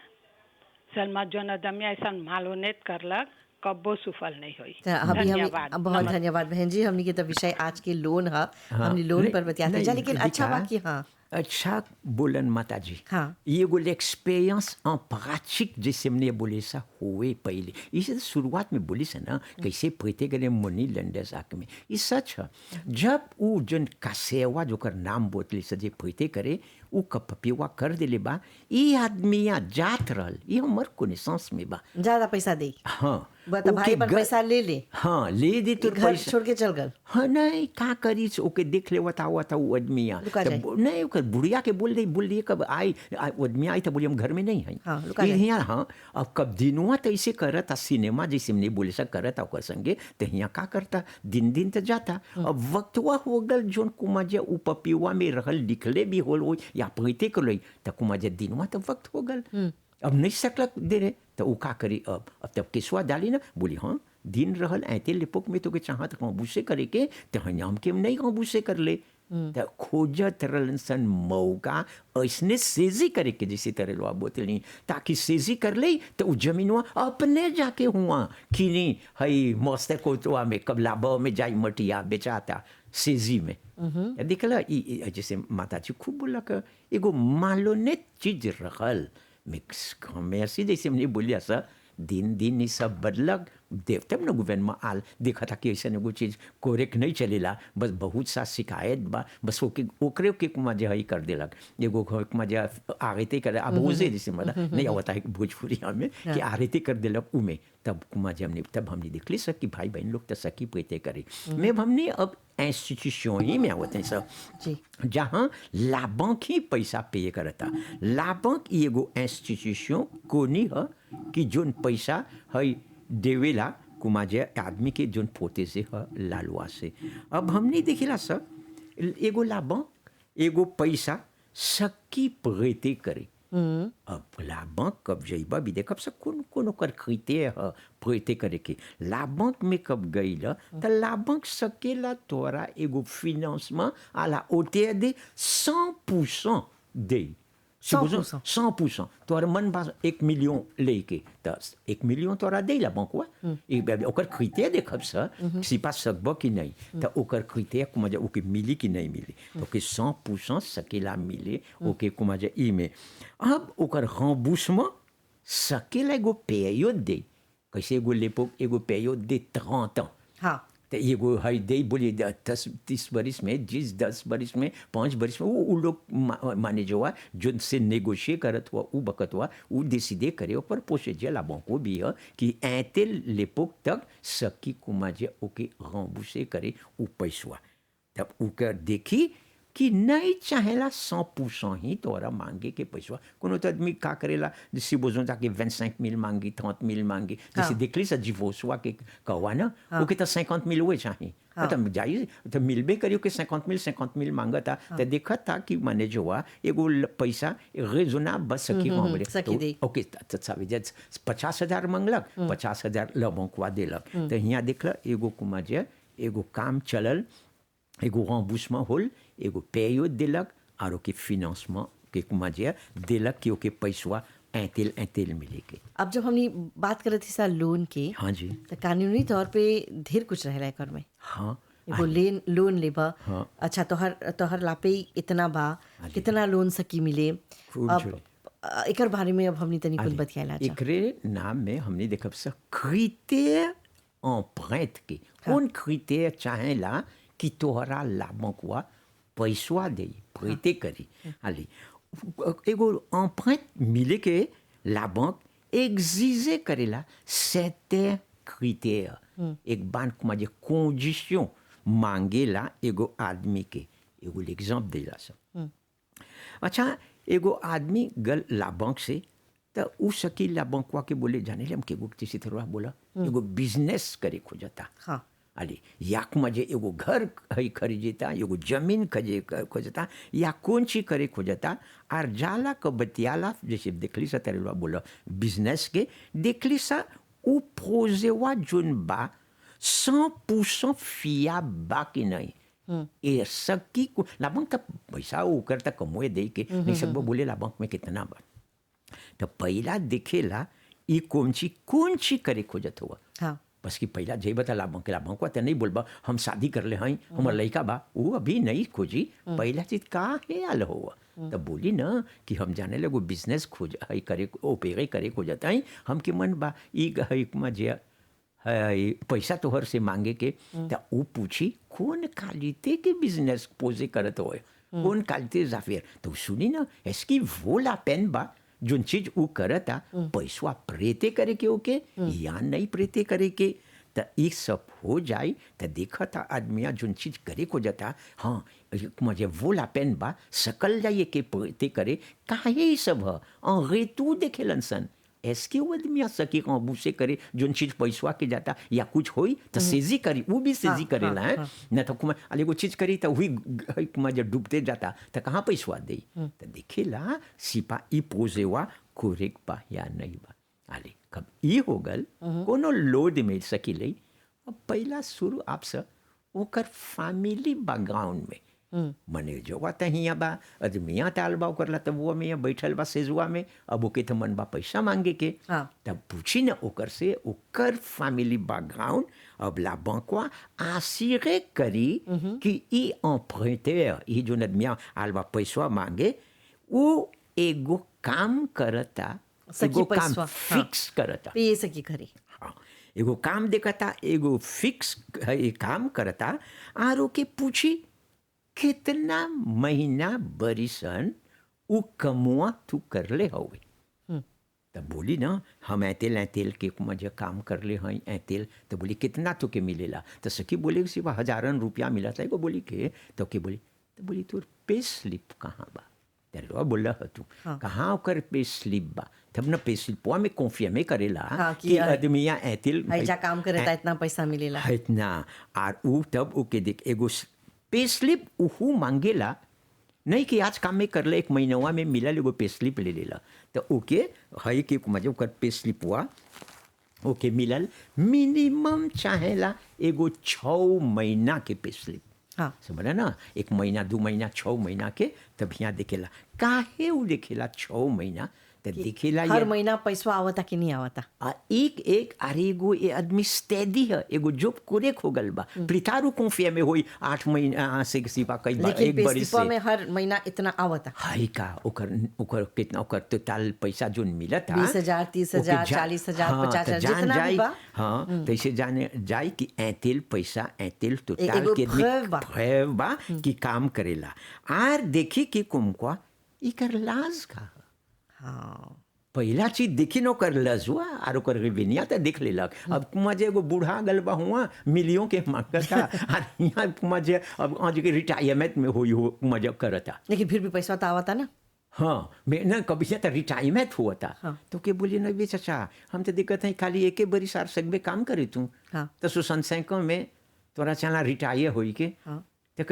सलमा जोन आदमी ऐसा मालूनेत करलक कब्बो सुफल नहीं हुई तो अभी धन्यवाद हम बहुत धन्यवाद बहन जी हमने के तो विषय आज के लोन है हमने लोन पर बतियाते नहीं, जा लेकिन अच्छा देखा, बात की हाँ अच्छा बोलन माता जी हाँ। ये एगो एक्सपीरियंस en pratique जैसे हमने बोले सा हुए पहले इसे तो शुरुआत में बोली से ना कैसे प्रीते गए मनी लंडर आके में ये सच है जब वो जन कासेवा जो कर नाम बोतली से जे प्रीते करे वो कपपिवा कर दिले बा ये आदमिया जात रहल ये हमर कोनेसेंस में बा ज्यादा पैसा दे हाँ बता भाई पर पैसा ले ले हाँ ले दे तो घर छोड़ के चल गल हाँ नहीं का करी ओके देख ले बताओ वो आदमिया लुका जाए। नहीं ओकर बुढ़िया के बोल दिए कब आई आदमिया आई तो बोली हम घर में नहीं है हाँ, लुका जाए। यहाँ हाँ अब कब दिनुआ तो ऐसे करता सिनेमा जैसे हमने बोले सा करता ओकर संगे तो यहाँ का करता दिन तो जाता अब वक्तवा हो गल जोन कुमाजा उ पपिवा में रहल लिखले भी होल हो या प्रीते कर लई तो कुमाजा दिनुआ तो वक्त हो गल अब नहीं सकलक दे रहे तो वो का करी अब तब केसवा डाली ना बोली हाँ दिन रहल ऐते लेपोक में तो के चाहत काबूसे करे के तो हम के नहीं काबूसे कर ले तो खोजत रहलन सन मौका ऐसने सेजी करे के जैसे तरह बोतली ताकि सेजी कर ले तो वो जमीनवा अपने जाके हुआ कि नहीं हई मस्त कोतवा में कब लाबा में जाई मटिया बेचाता सेजी में देखला जैसे माताजी खूब बोला कि एगो मालोनेत चीज रहल मिक्स कॉमर्सी जैसे हमने बोलिया सा दिन ये सब बदलक देवते न गवर्नमेंट आल देखा था कि ऐसा एगो चीज कोरेक नहीं चलेला बस बहुत सा शिकायत बा बस ओकरे के कुमा जे हई कर देलक एगो कुमा जे आगते कर अब ओजे जैसे मतलब नहीं आवता है भोजपुरिया में कि आरती कर देलक उमे तब कुमा जे हमने देख ली सर कि भाई बहन लोग तो सकी प्रीते करे में हमने अब इंस्टीट्यूशन ही में आवत है सर जी जहाँ लाभक ही पैसा पे करता लाभक एगो इंस्टीट्यूशन कोनी है कि जोन पैसा है देवेला कुमाजे आदमी के जोन पोते से है लालवा से अब हमने देखिला सर एगो लाभक एगो पैसा सकी प्रेते करे अब लाभक कब जइबा भी देखब सब कौन ओकर खरीते है प्रेते करे के लाभक में कब गईल त लाभक सकेला तोरा एगो फिनांस में आला ओते दे 100% दे 100%. 100%. तोहर मन बा 1 मिलियन लेके त 1 मिलियन तोरा देला बंकवा ओकर क्रिटेरिया देखब स सिपा सकब कि नहीं त ओकर क्रिटेरिया कुमा जे ओके मिली कि नहीं मिली तो के 100% सकेला मिले ओके कुमा जे ई में अब ओकर रemboursement सकेला एगो पेरियड दे कैसे एगो लेपोक एगो पेरियड दे 30 ans हाँ तो एगो है दे बोलिए 10-30 बरिस में 10 बरिस में 5 बरिस में वो लोग माने जो हुआ जो से नेगोशिएट करत हुआ वो बकत हुआ वो डिसीडे करे ऊपर पोसे जला को भी है कि ऐते लेपोक तक सकी कुमा जे ओके रemboursé करे वो पैसा तब उकर देखी कि नहीं चाहेला 100% ही तोरा मांगे के पैसा कोनो तो आदमी का करेला जैसे बोझो जाके 25,000 मांगी 30,000 मांगी जैसे देखली सा जीवोसवा के कहवा ना ओके तो 50,000 हुए चाहिए तो जाइए तो मिलबे करियो के 50,000 मांगता तो देखा था कि माने जो हुआ एगो पैसा रेजोना बस सकी वहाँ बोले ओके तो सावे 50,000 मांगलक 50,000 लबंकवा देलक तो यहाँ देखला एगो कुमा जे एगो काम चलल एगो रemboursement होल एगो पेरियड देलक और ओके फिनांसमेंट के कुमा जे देलक कि ओके पैसा ऐतेल मिले के अब जब हमने बात करत थी सा लोन के हाँ जी तो कानूनी तौर पे ढेर कुछ रहेला एकर में हाँ एगो लोन लेबा हाँ। अच्छा तोहर लापे इतना बा कितना लोन सकी मिले खूब अब जोरे। एकर बारे में अब हमने तनी कुछ बतियाला जा एकरे नाम में हमने देखब सा क्रिटेरिया empreinte के कौन क्रिटेरिया चाहेला कि तोहरा लाभंकवा पैसा दे प्रेते करी हाली एगो empreinte मिले के लाभंक एग्जिजे करेला certains critères एक बान कुमा जे condition मांगेला एगो आदमी के एगो एग्जाम्पल देला सब अच्छा एगो आदमी गल लाभंक से तो उ सकी लाभंकवा के बोले जाने ले हम के एगो जैसे थोड़ा बोला एगो बिजनेस करे खोजता हाँ अरे या मजे एगो घर है खरीदता एगो जमीन खोजता या कौन चीज करे खोजता और जाला क बतियाला जैसे देखली सा तेरे बोला बिजनेस के देखली सा उ प्रोजेवा जोन बा 100% फिया बा कि नहीं ये सकी को लाभंक तब पैसा वो करता कमोए दे के नहीं सब बोले लाभंक में कितना बा तो पहला देखेला ई कौन ची करे खोजत हुआ हाँ बस कि पहला जय बता लाभंक तो नहीं बोलबा हम शादी कर ले हैं हमार लड़का बा वो अभी नहीं खोजी पहला चीज का है आल हुआ तब बोली ना कि हम जाने लगो बिजनेस खोज है करे ओपेरे करे खोजता है हम के मन बा ई है जे पैसा तोहर से मांगे के तो वो पूछी कौन क्वालिटी के बिजनेस पोजे करत हो कौन क्वालिटी जाफिर तो सुनी ना इसकी वो ला पेन बा जोन चीज वो करता पैसा प्रेते करे के ओके या नहीं प्रेते करे के तो ये सब हो जाए तो देखा था आदमिया जोन चीज करे को जाता हाँ मुझे वो ला पेन बा सकल जाइए के प्रेते करे काहे ये सब है तू देखे लनसन ऐसके वो आदमिया सकी बूसे करे जोन चीज पैसा के जाता या कुछ होई तो सेजी करी वो भी सेजी करेला है न तो कुमार अले वो चीज करी तो हुई कुमार जब डूबते जाता तो कहाँ पैसा दे तो देखेला सिपा ई पोजेवा कोरेक बा या नहीं बा अले कब ई हो गल कोनो लोड में सकी ले अब पहला शुरू आपसे ओकर फैमिली बैकग्राउंड में मने जो बात हिया बा आदमिया टाल बा ओकर ला तब वो में बैठल बा सेजुआ में अब ओके तो मन बा पैसा मांगे के तब पूछी ना ओकर से ओकर फैमिली बैकग्राउंड अब ला बैंकवा आसिरे करी कि ई emprunteur ई जो आदमिया आल बा पैसा मांगे वो एगो काम करता एगो काम फिक्स करता पे सकी खरी हाँ एगो काम देखता एगो फिक्स काम करता आर ओके पूछी कितना महीना बरिसन उ कमुआ तू कर ले हवे तब बोली ना हम ऐतेल के मजे काम कर ले हैं ऐतेल तो बोली कितना तो के मिलेला तो सखी बोले सिर्फ 1,000 रुपया मिला था एगो बोली के तो के बोली तो बोली तोर पे स्लिप कहाँ बा तेरे बोला तू कहाँ ओकर पे स्लिप बा तब ना पे स्लिपवा में कॉन्फर्म करेला कि आदमिया ऐतेल ऐजा काम करता इतना पैसा मिलेला इतना और उ तब ओके देख एगो पे स्लिप उहू मांगेला नहीं कि आज काम में कर ले 1 महीनवा में मिला एगो पे स्लिप ले लेला तो ओके है कि मजे ओकर पे स्लिप हुआ ओके मिलल मिनिमम चाहेला एगो 6 महीना के पे स्लिप हाँ। समझ ना, 1 महीना 2 महीना 6 महीना के तब यहाँ देखेला काहे उ देखेला 6 महीना तो देखेला हर ये महीना पैसा आवता कि नहीं आवता। एक अरे एगो ये आदमी स्टेडी है, एगो जॉब कोरेक हो गल बा प्रितारू कॉन्फिया में होई 8 महीना से सिपा कई बार लेकिन एक बरी पेस्लिपा से में हर महीना इतना आवता। हाई का ओकर कितना ओकर टोटल पैसा जोन मिलत 20,000, 30,000, 40,000, 50,000 जितना भी बा। हाँ तैसे जाने जाए कि ऐतिल पैसा ऐतिल टोटल एगो के preuve बा। कि काम करेला आर देखी कि कुमका इकर लाज का हाँ पहला चीज देखी न कर लजुआ और ओकर रेवेन्यू तो देख लेलक। अब कुमाजे एगो बूढ़ा गल बा हुआ मिलियों के मांगता और यहाँ कुमाजे अब आज के रिटायरमेंट में होई हो कुमाजे करता। लेकिन फिर भी पैसा तो आवता ना। हाँ मैं ना कभी तो रिटायरमेंट हुआ था। हाँ। तो के बोलिए ना बे चाचा हम तो दिक्कत है खाली एक बड़ी सार सगबे काम करे तू। हाँ। तो सुसंसैकों में तोरा चला रिटायर होई के हाँ। तो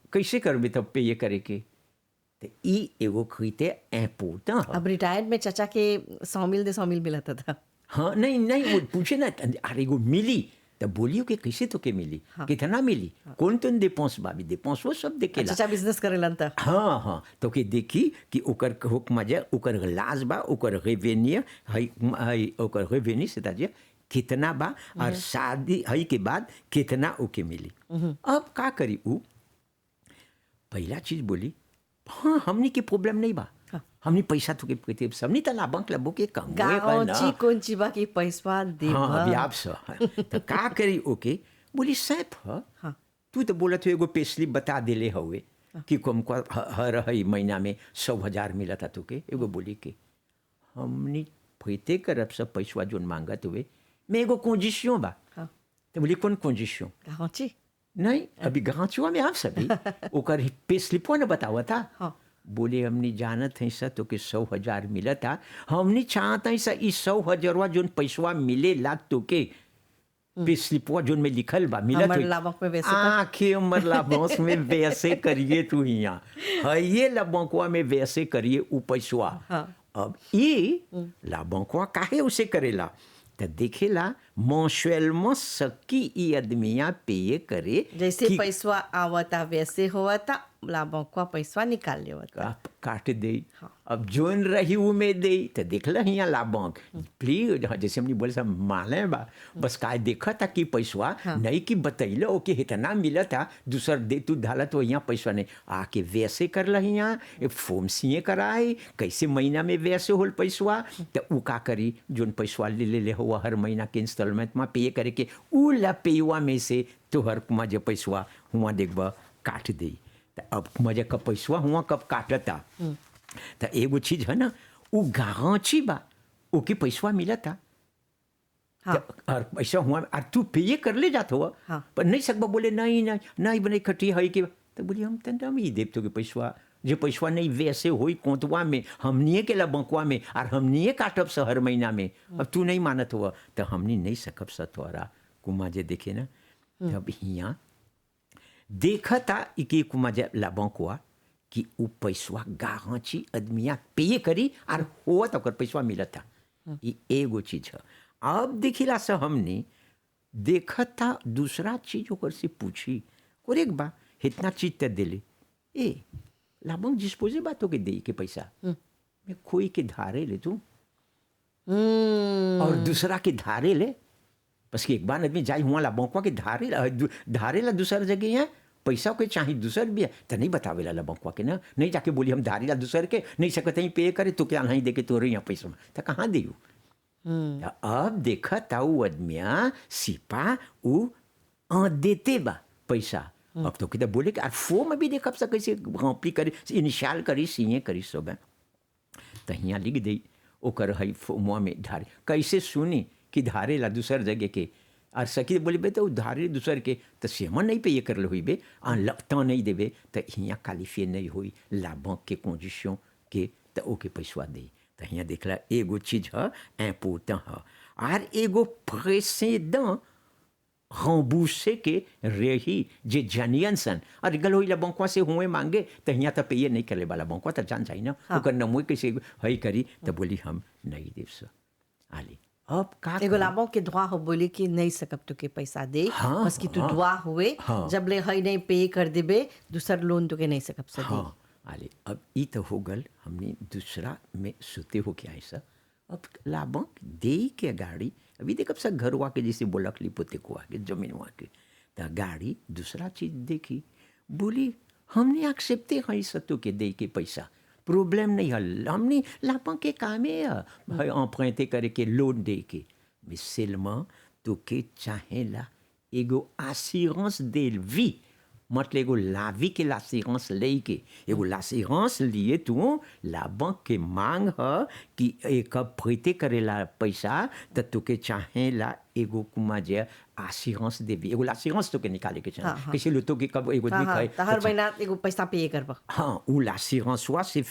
कैसे करबे तब पे ये करे के तो ई एगो खरीते पोता। अब रिटायर्ड में चाचा के 100 मिल 100 मिल मिलता था। हाँ नहीं वो पूछे ना अरे एगो मिली तो बोलियो कि कैसे तो के मिली कितना मिली कौन तो डिपोंस बाबी डिपोंस वो सब देखेला। चाचा बिजनेस करेलन त। हाँ तो के देखी कि ओकर हुक मजा ओकर लाज बा ओकर रेवेन्यू है ओकर रेवेन्यू से ताजे कितना बा और शादी है के बाद कितना ओके मिली। अब का करी उ पहला चीज बोली हाँ हमनी के प्रॉब्लम नहीं बा हमनी पैसा तो के सबनी तला बैंक लबो के कम गाँची कौन चीबा की पैसा दे। हाँ अभी आप तो का करी ओके बोली सैफ हाँ। तू तो बोला तो एगो पेस्लिप बता देले हवे कि हमको हर महीना में 100,000 मिला था तुके एगो बोली के हमनी फैते करब सब पैसा जोन मांगत हुए मैं एगो कंडीशन बा। हाँ। तो बोली कौन कंडीशन गाँची नहीं अभी गाँचुआ में आप सभी ओकर पेस्लिपो ने बतावा था। हाँ। बोले हमनी जानत है सा तो के 100,000 मिला था हमनी चाहते हैं सा इस 100,000 जोन पैसा मिले ला तो के पेस्लिपो जोन में लिखल बा मिला हमर लाभक में वैसे आँखें हमर लाभों में वैसे करिए तू यहाँ है ये लाभों में वैसे करिए उ पैसा। हाँ। अब ये लाभों काहे उसे करेला तो देखेला mensuellement सकी ई आदमिया पे करे जैसे पैसा आवता वैसे होता लाभों का पैसा निकाल लेवता काट दे। अब जोन रही वो में दे तो देखला यहाँ लाभों प्लीज जैसे हमने बोले सब माले बा बस काय देखा था कि पैसा नहीं कि बतैलो ओके इतना मिला था दूसर दे तू डाला तो यहाँ पैसा नहीं आके वैसे कर ला यहाँ फॉर्म सीए कराए कैसे महीना में वैसे होल पैसा तो उ का करी जोन पैसा ले हुआ हर महीना के इंस्टॉलमेंट में पे करे के उ ला पेवा में से तो हर कुमा जो पैसा हुआ देखबा काट दे। तो अब मजा कब पैसा हुआ कब काटता तो एगो चीज है ना वो गाँची बा ओके पैसा मिला था। हाँ। और पैसा हुआ और तू पे कर ले जात हुआ। हाँ। पर नहीं सकबा बोले नहीं बने खटी है कि तो बोली हम तंदा में ही देव तो के पैसा जो पैसा नहीं वैसे होई कोंतवा में हमनिए के ला बंकवा में और हमनिए काटब से हर महीना में। अब तू नहीं मानत हुआ तो हमनी नहीं सकब सतवारा कुमा जे देखे ना तब यहाँ देखा था कि कुमा जे ला बंकवा कि उ पैसा गाँची आदमिया पे करी और हुआ तो पैसा मिला था। ये एगो चीज है। अब देखिला से हमने देखा था दूसरा चीज ओकर से पूछी और एक बा इतना चीज तो दिले ए लाभंग डिस्पोजे बातों के दे के पैसा मैं कोई के धारे ले तू और दूसरा के धारे ले बस कि एक बार आदमी जाए हुआ लाभंकवा के धारे ला दूसर जगह यहाँ पैसा के चाहिए दूसर भी है तो नहीं बतावे ला बंकवा के ना नहीं जाके बोली हम धारी ला दूसर के नहीं सकते ही पे करे तो क्या नहीं दे के तोरे यहाँ पैसा तो कहाँ दे। अब देखा था वो आदमिया सिपा उ देते बा पैसा। अब तो कितना बोले कि और फॉर्म भी देखा सब कैसे कॉपी करी इनिशियल करी सीए करी सब है तो यहाँ लिख दे ओकर है फॉर्म में धारे कैसे सुनी कि धारे ला दूसर जगह के और सकी बोले बे तो धारे दूसर के तो सेमन नहीं पे ये कर लो हुई बे लगता नहीं देवे तो यहाँ क्वालिफाई नहीं हुई लाभों के कंडीशन के तो ओके पैसा दे। तो यहाँ देखला एगो चीज है इम्पोर्टेंट है और एगो प्रेसिडेंट रंबूसे के रही जे जानियन सन और गल होइला बंकवा से हुए मांगे तो यहाँ तो पे ये नहीं करे वाला बंकवा तो जान जाए ना ओकर नमुए कैसे है करी तो बोली हम नहीं देव सर आली अब का एगो लाभों के दुआ हो बोली कि नहीं सकब तो के पैसा दे हाँ, बस कि तू हाँ, दुआ हुए हाँ। जब ले हई नहीं पे कर देबे दूसर लोन तो के नहीं सकब से दे। हाँ अरे अब ई तो हो गल हमने दूसरा में सुते हो क्या ऐसा अब लाभों दे के गाड़ी अभी देख अब सब घर हुआ के जैसे बोलक लिपोते को आके जमीन हुआ के तो गाड़ी दूसरा चीज देखी बोली हमने एक्सेप्टे है सतु के दे के पैसा प्रॉब्लम नहीं हल हमने लाभों के कामे है emprunté करे के लोन दे के mais seulement तो के चाहेला एगो assurance de vie मतलब एगो लावी के l'assurance ले के एगो l'assurance लिए तू la banque के मांग है कि एक प्रीते करेला पैसा तो तुके चाहेला एगो कुमा जे assurance de vie एगो l'assurance तो के निकाले के हाँ, चाहे हाँ। कैसे लुतो के कब एगो हाँ आदमी हाँ खाए तो हर महीना एगो पैसा पे करबा। हाँ ou l'assurance soit c'est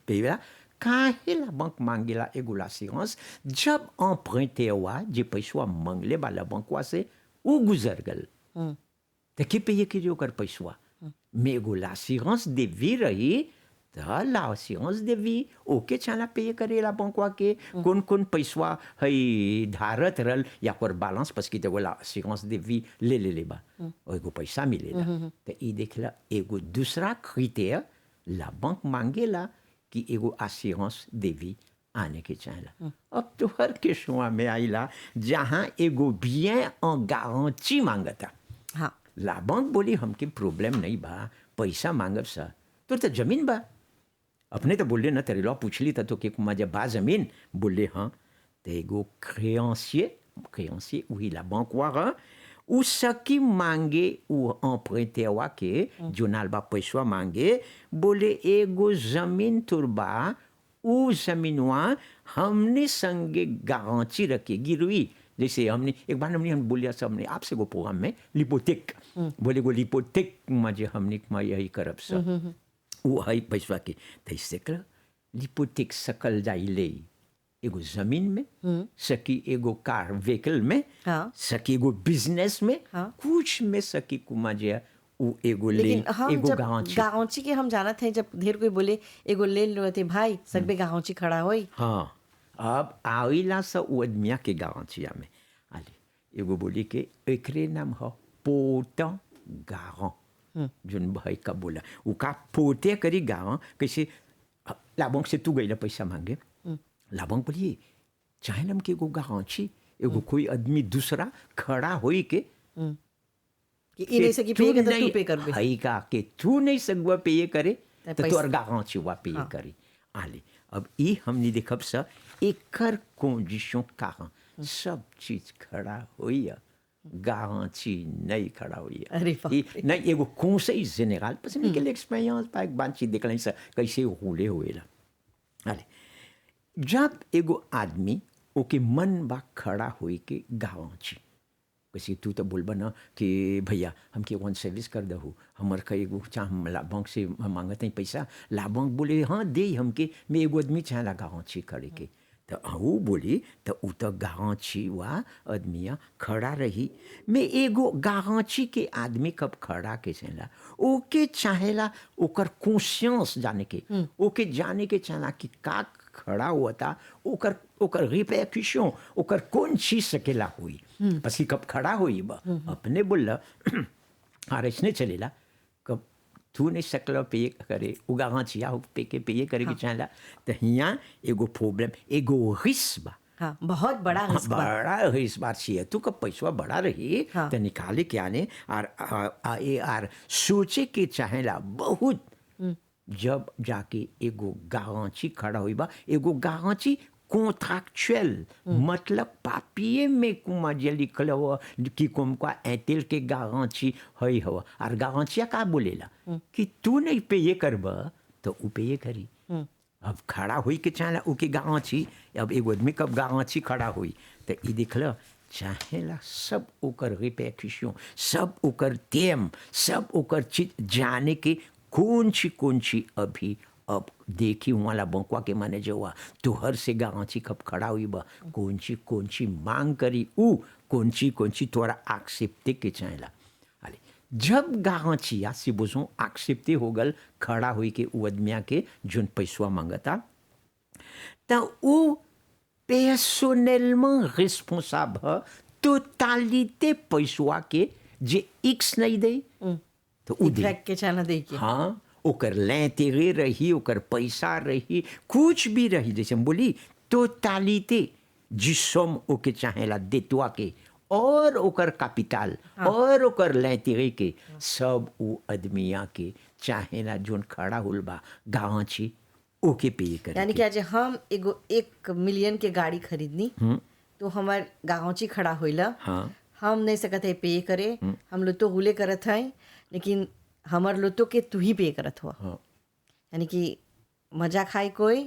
payé काहे la banque मांगेला एगो l'assurance जब emprunté हुआ जे पैसा मांगले वाला बैंक से वो गुजर गल तो के paye के जो कर पैसा mais एगो l'assurance de vie रही तो l'assurance de vie ओके चला पे करेला बैंकवा के कौन कौन पैसा है धारत रल या कर बैलेंस पस की तो l'assurance de vie ले बा और एगो पैसा मिलेला तो ई देखला एगो दूसरा क्रिटेरिया la banque मांगेला कि एगो assurance de vie आने के चाहेला अब तो हर केसवा में आइला जहाँ एगो bien en garantie मांगता हाँ la banque बोली हमके प्रॉब्लम नहीं बा पैसा मांगब सा तो जमीन बा अपने तो बोले ना तेरे लो पूछली तो के कुमा जब बा जमीन बोले हाँ तो एगो créancier वही la banque वाला उ सकी मांगे उ emprunté हुआ के जोनाल बा पैसा मांगे बोले एगो जमीन तुरबा उ जमीनवा हमने संगे गारंटी रखे गिरवी जैसे हमने एक बार हम बोलिया सब हमने आपसे गो प्रोग्राम में लिपोटेक बोले गो लिपोटेक मजे हमने यही करब सब वो है पैसा के तो इससे कर लिपोटेक सकल जाई ले एगो जमीन में सकी एगो कार व्हीकल में हाँ। सकी एगो बिजनेस में हाँ। कुछ में सकी कुमा जे उ एगो ले लेकिन हम एगो जब गांची गाँची के हम जानत हैं जब ढेर कोई बोले एगो ले लो थे भाई सकबे गाँची खड़ा होई हाँ अब आइला सा वो आदमिया के गारंटिया में आले एगो बोली के एकरे नाम है पोता गारं जोन भाई का बोला वो का पोते करी गारं कैसे लाभों से तू गई पैसा मांगे लाभों बोलिए चाहे नम के एगो गारंटी एगो कोई आदमी दूसरा खड़ा होई के कि ई नहीं सकी पे तो तू पे करबे हई का के तू नहीं सकबा पे करे तो तो पैसा- तोर गारंटी हुआ पे करे आले अब ई हमने देखब सा एकर कंडीशन कारण सब चीज खड़ा होई गारंटी नहीं खड़ा हुई अरे बाप रे। नहीं एगो conseil général parce que quelle expérience par एक बात चीज देखला सा कैसे रोले होएला अरे जब एगो आदमी ओके मन बा खड़ा होई के गारंटी कैसे तू तो बोलबा ना कि भैया हमके वन सर्विस कर दहु हमर का एगो चाह ला बैंक से मांगत है पैसा ला बैंक बोले हाँ दे हमके मैं एगो आदमी चाहे गारंटी करे के तो वो बोली तो उ तो गारंटी हुआ आदमिया खड़ा रही मैं एगो गारंटी के आदमी कब खड़ा के चला ओके चाहेला ओकर कॉन्शियस जाने के ओके जाने के चाहला कि का खड़ा हुआ था ओकर ओकर रिपरक्यूशन ओकर कौन चीज सकेला हुई बस कब खड़ा हुई बा अपने बोला आरसने चलेला कब तू नहीं सकल पे करे उगा गांचिया पे के पे करे के चाहला तो हियां एगो प्रॉब्लम एगो रिस्क बा हाँ बहुत बड़ा रिस्क बा। बड़ा रिस्क बात चाहिए तू का पैसा बड़ा रही हाँ। तो निकाले के आने और सोचे के चाहेला बहुत जब जाके एगो गारंटी खड़ा हुई बा एगो गारंटी कॉन्ट्रैक्चुअल मतलब पापिये में कुमा जे लिखल हो कि कुमका एंटेल के गारंटी है हो और गारंटिया का बोलेला कि तू नहीं पे ये करबा तो उ पे ये करी अब खड़ा हुई के चाहेला उके गारंटी अब एगो आदमी कब गारंटी खड़ा हुई तो ई देखल चाहेला सब ओकर रिपरक्यूशन सब ओकर टेम सब ओकर चीज जाने के कौन सी अभी अब देखी वाला बंकवा के माने जो हुआ तो हर से गांची कब खड़ा हुई बा कौन सी मांग करी उ कौन सी तोरा एक्सेप्टे के चाहेला अरे जब गांची या से बुझो एक्सेप्टे हो गल खड़ा हुई के उ आदमिया के जोन पैसा मांगता तो उ personnellement responsable है टोटालिते पैसवा के जे एक्स नहीं दे तो उ दे इफेक्ट के चला देखिए हाँ ओकर l'intérêt रही ओकर पैसा रही कुछ भी रही जैसे हम बोली टोटालिते जिसम ओके चाहेला देतवा के और ओकर कैपिटल और ओकर l'intérêt के सब उ आदमिया के चाहेला जोन खड़ा होल बा गाँची ओके पे करे यानी कि आज हम एगो 1 मिलियन के गाड़ी खरीदनी तो हमार गाँवची खड़ा होइला हाँ हम नहीं सकत है पे करे हम लोग तो गुले करत हैं लेकिन हमार लोग तो के तू ही पे करत हुआ हाँ यानी कि मजा खाए कोई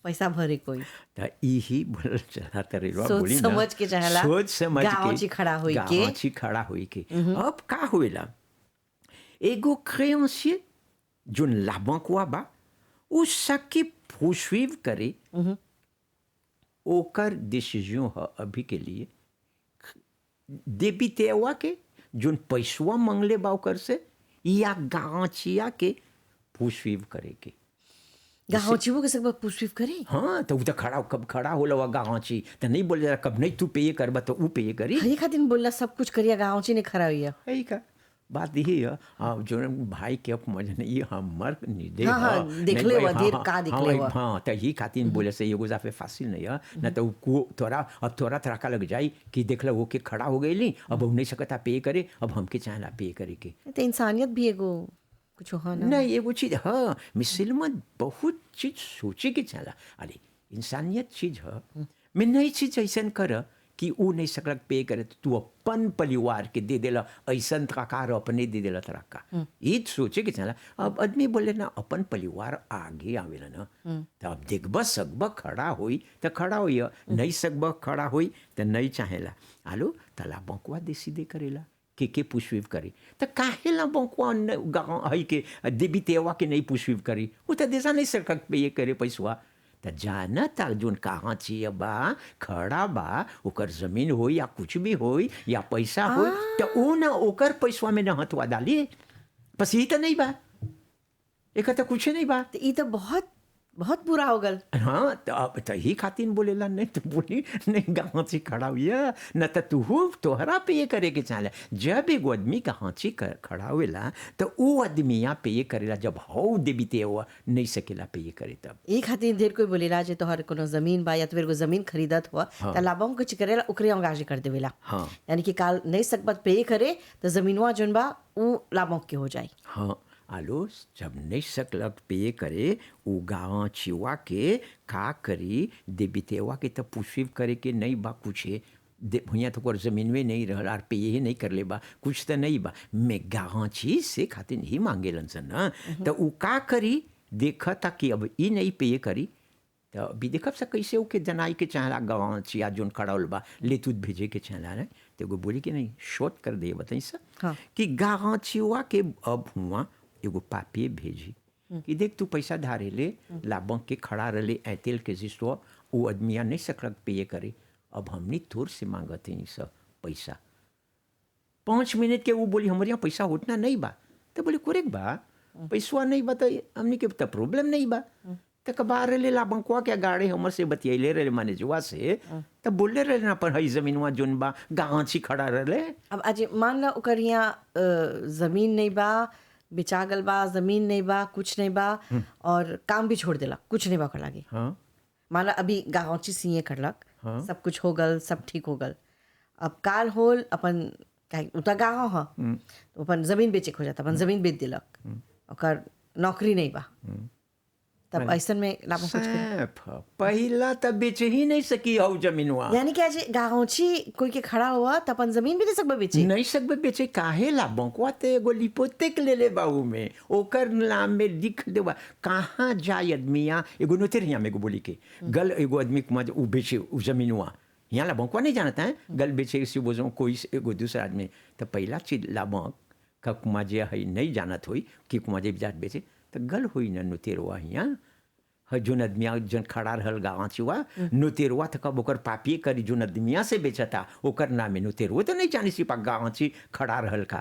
पैसा भरे कोई त यही बोल चला तरेवा सोच बोली ना समझ के चाहेला सोच समझ के गाँवची खड़ा होई के गाँवची खड़ा होई के अब का होएला एगो créancier जोन लाभंकवा बा उ सके poursuivre करे ओकर डिसीजन है अभी के लिए देबितेवा के जोन पैसवा मंगले बा ओकर से या गाँचिया के poursuivre करे के गाँवची वो के सब पुष्पिफ करे हाँ तो उ तो खड़ा कब खड़ा होला वा गाँची तो नहीं बोल जरा कब नहीं तू पे करबा तो उ पे करी हरी खातिर बोलला सब कुछ करिया गाँवची ने खड़ा हुई है का बात यही है हाँ जो भाई के अब मजा नहीं हमर निदे हाँ, हाँ, हाँ, देख नहीं ले भाई, वा, हाँ, देर हाँ, का देख हाँ, ले भाई, वा। हाँ तो यही खातिर बोले से एगो जाफे फासिल नहीं है न तो को तोरा अब तोरा तड़का लग जाई कि देख लो वो के खड़ा हो गई अब हम नहीं सकता पे करे अब हमके चाहला पे करे के तो इंसानियत भी एगो कुछ हो ना नहीं एगो चीज हाँ मिसल में बहुत चीज सोचे के चला अरे इंसानियत चीज है मैं नई चीज ऐसा कर कि उ नहीं सकलक पे करे तो तू अपन परिवार के दे देला ऐसा तराकार अपने दे देला तराका ये सोचे के चला अब आदमी बोले ना अपन परिवार आगे आवेला ना तो अब देखब सकब खड़ा होई तो खड़ा होई नहीं सकब खड़ा होई तो नहीं चाहेला आलो तला बंकुआ देसी करेला के पुष्पिव करे तो काहेला बंकुआ गाँव है के देवी तेवा के नहीं पुष्पिव करी वो तो देशा नहीं सरकार पे ये करे पैसवा तो जाना था जोन कहाँ चाहिए बा खड़ा बा ओकर जमीन हो या कुछ भी हो या पैसा हो तो वो ना ओकर पैसवा में न हथवा डाली बस यही तो नहीं बा एक तो कुछ नहीं बा तो ये तो बहुत बहुत बुरा हो गल हाँ तो अब तो ही खातिन बोलेला नहीं तो बोली नहीं गाँव से खड़ा हुआ न तो तू तोहरा पे ये करे के चाहे जब एगो आदमी गाँव से खड़ा हुएला तो वो आदमी यहाँ पे ये करेला जब हाउ देबीते हुआ नहीं सकेला पे ये करे तब एक खातिर ढेर कोई बोलेला जे तोहर कोनो जमीन बा या तो एगो जमीन खरीदत हुआ त लाभों कुछ करेला ओकरे अंगाज कर देवेला हाँ यानी कि काल नहीं सकबत पे करे तो जमीनवा जोन बा उ लाभों के हो जाए हाँ आलो जब नहीं सकलक पे करे उ गाँव छिवा के का करी देबीतेवा के तो पुष्पिव करे के नहीं बा कुछ भैया तो जमीन में नहीं रह और पे ही नहीं कर ले बा कुछ तो नहीं बा मैं गाँव छी से खातिर ही मांगेलन सन ना तो उ का करी देखा था कि अब ई नहीं पे करी तो अभी देखब से कैसे ओके जनाई के चाहला गाँव छिया जोन खड़ाउल बा ले तू भेजे के चाहला ना तो एगो बोली कि नहीं शोध कर दे बताई सर हाँ। कि गाँव छिवा के अब हुआ एगो पापी भेजी कि देख तू पैसा धारे ले लाभंक के खड़ा रहे ऐतेल के जिसो वो आदमिया नहीं सकलक पे करे अब हमने तोर से मांगते हैं सब पैसा 5 मिनट के वो बोली हमारे यहाँ पैसा उतना नहीं बा तो बोले कोरेक बा पैसा नहीं बा तो हमने के तो प्रॉब्लम नहीं बा तो कबार रहे लाभंकवा के गाड़ी हमर से बतियाले रहे माने जुआ से तब बोले रहे ना पर हई जमीनवा जोन बा गाँव छी खड़ा रहे अब आज मान ला ओकर यहाँ जमीन नहीं बा बेचा गल बा जमीन नहीं बा कुछ नहीं बा और काम भी छोड़ देला कुछ नहीं बा कर लागे हाँ मान ला अभी गाँवची सीए करलक हाँ। सब कुछ हो गल सब ठीक हो गल अब काल होल अपन उतना गाँव ह तो अपन जमीन बेचे हो जाता अपन जमीन बेच दिलक ओकर नौकरी नहीं बा तब ऐसन में लाभ कुछ करे पहला तब बेच ही नहीं सकी हौ जमीनवा यानी कि आज गाँवची कोई के खड़ा हुआ तो अपन जमीन भी दे सकबे बेचे नहीं सकबे बेचे काहे ला बंकवा ते एगो लिपोतेक ले ले बाऊ में ओकर नाम में लिख देवा कहाँ जाए आदमिया एगो नोतेरिया में एगो बोली के गल एगो आदमी कुमा उ बेचे उ जमीनवा यहाँ ला बंकवा नहीं जानता है गल बेचे इसी बोझों कोई एगो दूसरा आदमी तो पहला चीज ला बंक का कुमा जे है नहीं जानत हुई कि कुमा जे जात बेचे तो गल हुई ना नोतेरवा यहाँ जोन आदमिया जन खड़ा रहल गाँव चुआ नोतेरवा तो कब ओकर पापिए करी जोन आदमिया से बेचता ओकर नाम में नोतेरवा तो नहीं जानी सिपा गाँव ची खड़ा रहल का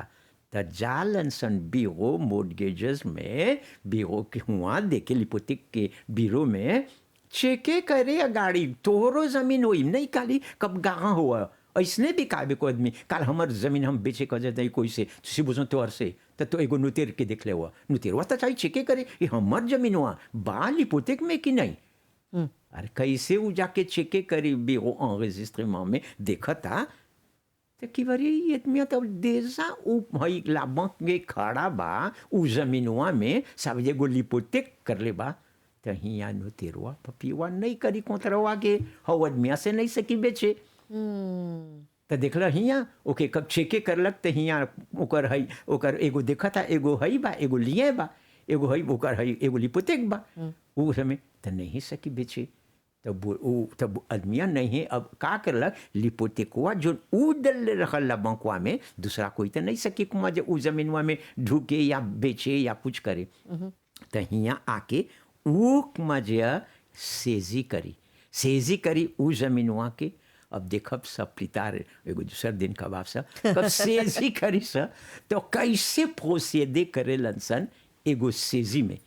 तो जालन सन बीरो मोडगेजेस में बीरो के हुआ देखे लिपोतिक के बीरो में चेके करे गाड़ी तोहरो जमीन होई नहीं काली कब गाँव हुआ ऐसने भी काबे को आदमी काल हमार जमीन हम बेचे कर जाते कोई से तुसी बुझो तोहर से तो एगो नुतेर के देख ले हुआ नुतेर हुआ तो चाहिए चेके करे ये हमार जमीन हुआ बाल हिपोतेक में कि नहीं अरे कैसे वो जाके चेके करी बेरो enregistrement में देखा था तो कि बारी इतनी तो देजा उ भाई लाभक के खड़ा बा उ जमीनवा में सब एगो लिपोतेक कर ले बा तो हिया नुतेरवा पपिवा नहीं करी कोतरवा के हव आदमिया से नहीं सकी बेचे तो देखल हियाँ ओके कब चेके करलक तो हियाँ ओकर है ओकर एगो देखा था एगो है बा एगो लिए बा एगो है ओकर है एगो लिपोतेक बा वो समय तो नहीं सकी बेचे तब आदमिया नहीं है अब का करलक लिपोतेकवा जो ऊ दल रखल बंकवा में दूसरा कोई तो नहीं सकी कुमा जो ऊ जमीनवा में ढूके या बेचे या कुछ करे तो हियाँ आके ऊ कुमा जो सेजी करी ऊ जमीनवा के अब देखब सब प्रितार एगो दूसर दिन का बाप सब कब सेजी करी सा तो कैसे प्रोसीदे करे लंसन एगो सेजी में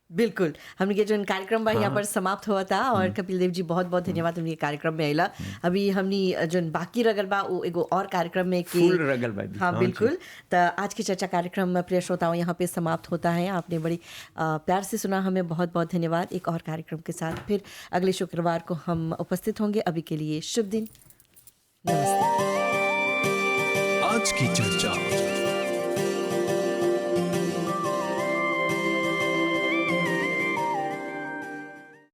बिल्कुल हमने के जो कार्यक्रम बा यहाँ पर समाप्त हुआ था और कपिल देव जी बहुत बहुत धन्यवाद हमने कार्यक्रम में आइला अभी हमने जो बाकी रगल बा वो एगो और कार्यक्रम में फुल रगल बा हाँ बिल्कुल तो आज की चर्चा कार्यक्रम प्रिय श्रोताओं यहाँ पे समाप्त होता है आपने बड़ी प्यार से सुना हमें बहुत बहुत धन्यवाद एक और कार्यक्रम के साथ फिर अगले शुक्रवार को हम उपस्थित होंगे अभी के लिए शुभ दिन नमस्ते आज की चर्चा।